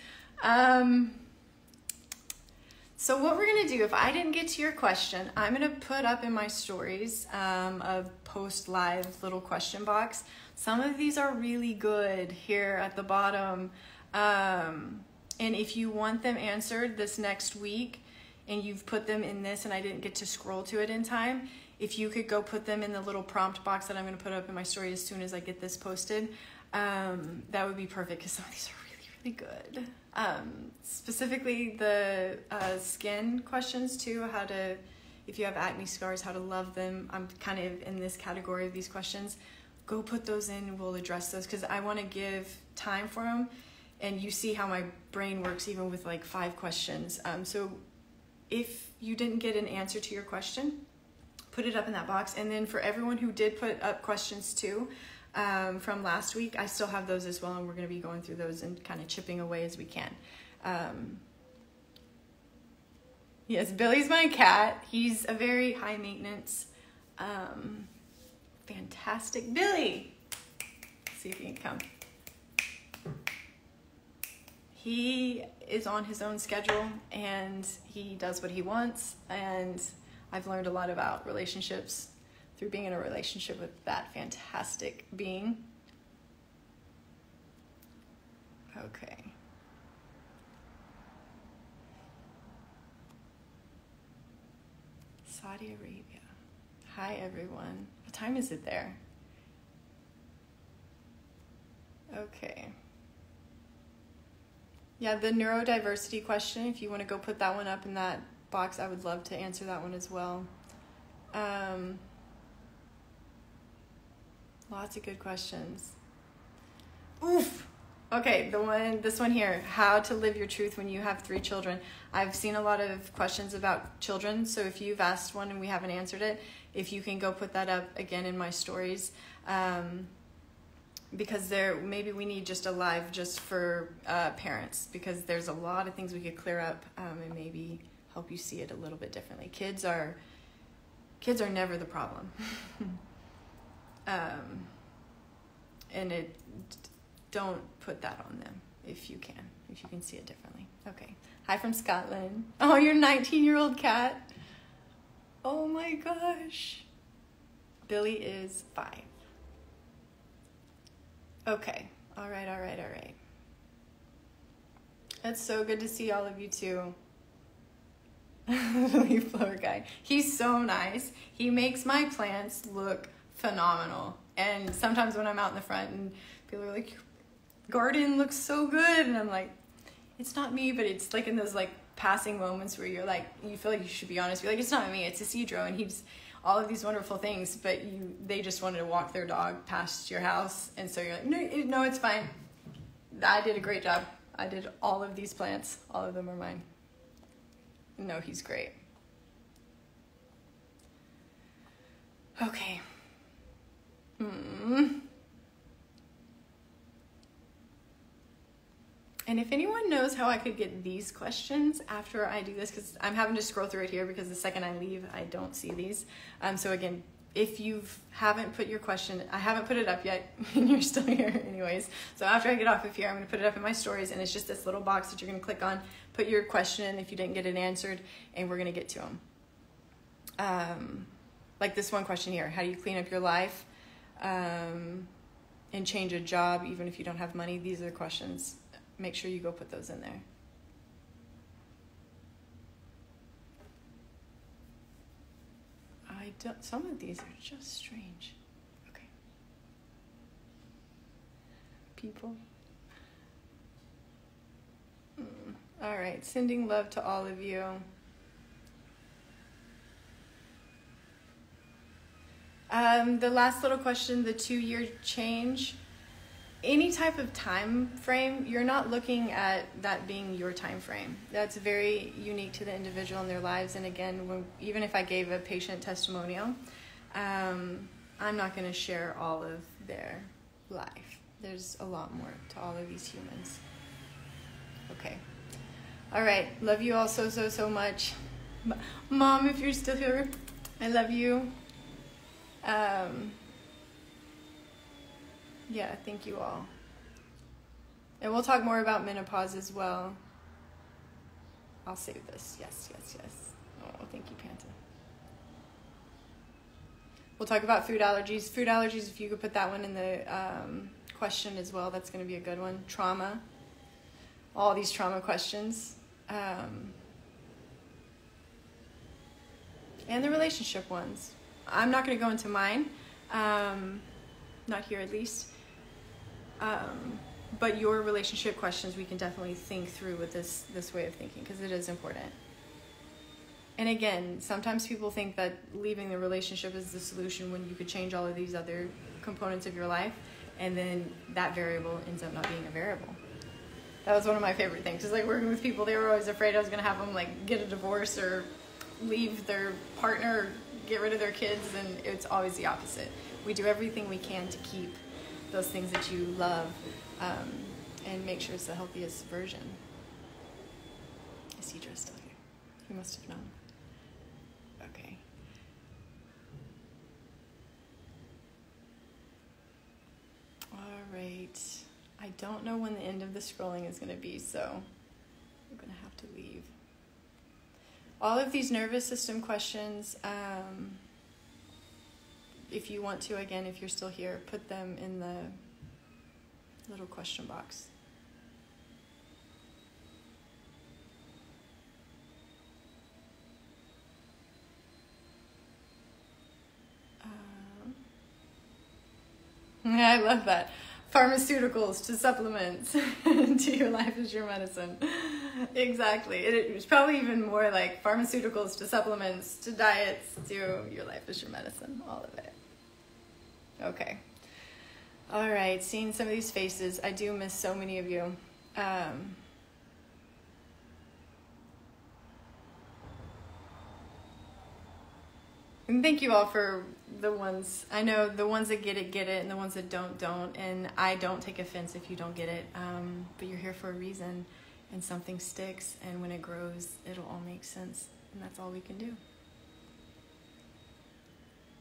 So what we're going to do, if I didn't get to your question, I'm going to put up in my stories a post live little question box. Some of these are really good here at the bottom. And if you want them answered this next week and you've put them in this and I didn't get to scroll to it in time, if you could go put them in the little prompt box that I'm going to put up in my story as soon as I get this posted, that would be perfect, because some of these are really, really good. Specifically the skin questions too, if you have acne scars, how to love them. I'm kind of in this category of these questions. Go put those in and we'll address those, because I want to give time for them. And you see how my brain works even with like 5 questions. So if you didn't get an answer to your question, put it up in that box. And then for everyone who did put up questions too, from last week, I still have those as well, and we're going to be going through those and kind of chipping away as we can. Yes, Billy's my cat. He's a very high maintenance, fantastic Billy. Let's see if he can come. He is on his own schedule and he does what he wants, and I've learned a lot about relationships through being in a relationship with that fantastic being. Okay. Saudi Arabia. Hi, everyone. What time is it there? Okay. Yeah, the neurodiversity question, if you want to go put that one up in that box, I would love to answer that one as well. Lots of good questions. Oof. Okay, this one here, how to live your truth when you have 3 children. I've seen a lot of questions about children, so if you've asked one and we haven't answered it, if you can go put that up again in my stories, because maybe we need just a live just for parents, because there's a lot of things we could clear up and maybe help you see it a little bit differently. Kids are never the problem. And don't put that on them if you can see it differently. Okay. Hi from Scotland. Oh, your 19-year-old cat. Oh my gosh. Billy is 5. Okay. All right. It's so good to see all of you too. The leaf blower guy. He's so nice. He makes my plants look phenomenal. And sometimes when I'm out in the front and people are like, garden looks so good, and I'm like, it's not me, but it's like in those like passing moments where you're like, you feel like you should be honest, you're like, it's not me, it's Isidro, and he's all of these wonderful things, but they just wanted to walk their dog past your house, and so you're like, no, it's fine, I did a great job, I did all of these plants, all of them are mine. No, he's great. Okay. And if anyone knows how I could get these questions after I do this, because I'm having to scroll through it here because the second I leave, I don't see these. So again, if you haven't put your question, I haven't put it up yet, and you're still here anyways. So after I get off of here, I'm going to put it up in my stories, and it's just this little box that you're going to click on, put your question in if you didn't get it answered, and we're going to get to them. Like this one question here, how do you clean up your life and change a job even if you don't have money? These are the questions. Make sure you go put those in there. Some of these are just strange. Okay. People. All right, sending love to all of you. The last little question, the 2-year change. Any type of time frame, you're not looking at that being your time frame. That's very unique to the individual in their lives. And again, even if I gave a patient testimonial, I'm not going to share all of their life. There's a lot more to all of these humans. Okay. All right. Love you all so much. Mom, if you're still here, I love you. Yeah, thank you all. And we'll talk more about menopause as well. I'll save this. Yes. Oh, thank you, Panta. We'll talk about food allergies. Food allergies, if you could put that one in the question as well, that's going to be a good one. Trauma. All these trauma questions. And the relationship ones. I'm not going to go into mine. Not here at least. But your relationship questions we can definitely think through with this way of thinking, because it is important. And again, sometimes people think that leaving the relationship is the solution when you could change all of these other components of your life, and then that variable ends up not being a variable. That was one of my favorite things. Just like working with people, they were always afraid I was going to have them like get a divorce or leave their partner or get rid of their kids, and it's always the opposite. We do everything we can to keep those things that you love and make sure it's the healthiest version. Isidra's still here. You must have known. Okay. All right. I don't know when the end of the scrolling is going to be, so I'm going to have to leave. All of these nervous system questions, if you want to, again, if you're still here, put them in the little question box. I love that. pharmaceuticals to supplements to your life is your medicine. Exactly. It's probably even more like pharmaceuticals to supplements to diets to your life is your medicine. All of it. Okay. All right. Seeing some of these faces, I do miss so many of you. And thank you all for the ones, I know the ones that get it, and the ones that don't. And I don't take offense if you don't get it. But you're here for a reason, and something sticks, and when it grows, it'll all make sense. And that's all we can do.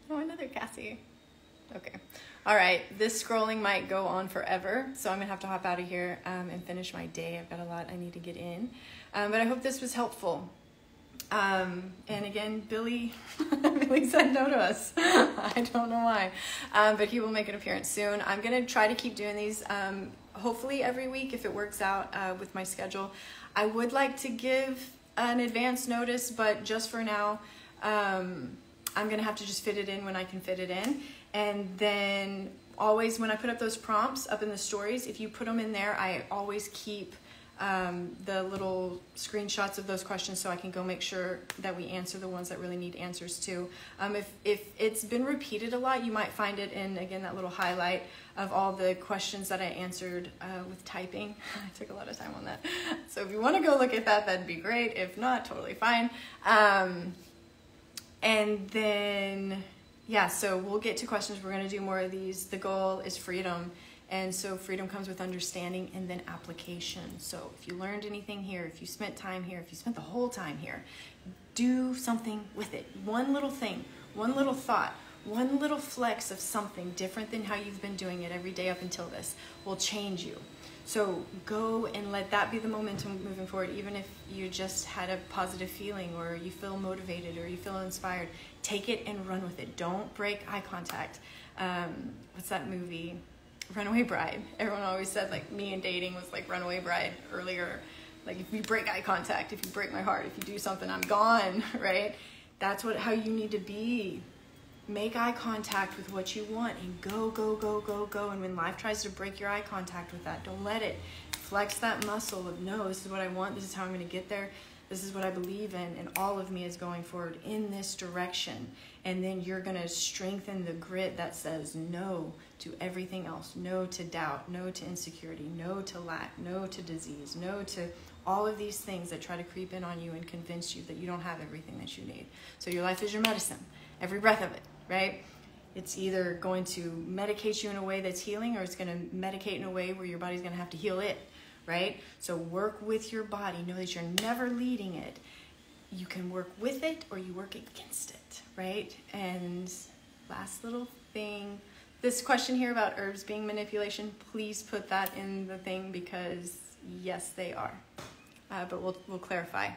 Oh, another Cassie. Okay. All right. This scrolling might go on forever, so I'm going to have to hop out of here and finish my day. I've got a lot I need to get in. But I hope this was helpful. And again, Billy said no to us. I don't know why, but he will make an appearance soon. I'm going to try to keep doing these, hopefully every week if it works out with my schedule. I would like to give an advance notice, but just for now, I'm going to have to just fit it in when I can fit it in. And then always when I put up those prompts up in the stories, if you put them in there, I always keep the little screenshots of those questions so I can go make sure that we answer the ones that really need answers too. If it's been repeated a lot, you might find it in, again, that little highlight of all the questions that I answered with typing. I took a lot of time on that. So if you want to go look at that, that'd be great. If not, totally fine. And then, yeah, so we'll get to questions. We're going to do more of these. The goal is freedom. And so freedom comes with understanding and then application. So if you learned anything here, if you spent time here, if you spent the whole time here, do something with it. One little thing, one little thought, one little flex of something different than how you've been doing it every day up until this will change you. So go and let that be the momentum moving forward, even if you just had a positive feeling or you feel motivated or you feel inspired. Take it and run with it. Don't break eye contact. What's that movie? Runaway Bride. Everyone always said like me and dating was like Runaway Bride earlier. Like if you break eye contact, if you break my heart, if you do something, I'm gone, right? That's how you need to be. Make eye contact with what you want and go, go, go, go, go. And when life tries to break your eye contact with that, don't let it. Flex that muscle of no, this is what I want. This is how I'm going to get there. This is what I believe in, and all of me is going forward in this direction. And then you're going to strengthen the grit that says no to everything else, no to doubt, no to insecurity, no to lack, no to disease, no to all of these things that try to creep in on you and convince you that you don't have everything that you need. So your life is your medicine, every breath of it, right? It's either going to medicate you in a way that's healing, or it's going to medicate in a way where your body's going to have to heal it. Right? So work with your body. Know that you're never leading it. You can work with it or you work against it, right? And last little thing, this question here about herbs being manipulation, please put that in the thing because yes, they are. But we'll clarify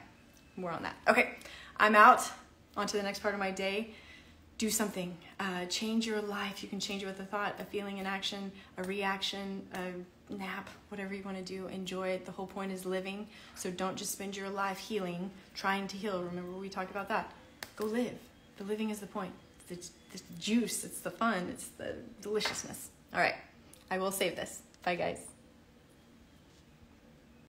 more on that. Okay, I'm out. On to the next part of my day. Do something. Change your life. You can change it with a thought, a feeling, an action, a reaction, a nap, whatever you want to do. Enjoy it. The whole point is living. So don't just spend your life healing, trying to heal. Remember we talked about that. Go live. The living is the point. It's the juice. It's the fun. It's the deliciousness. All right. I will save this. Bye, guys.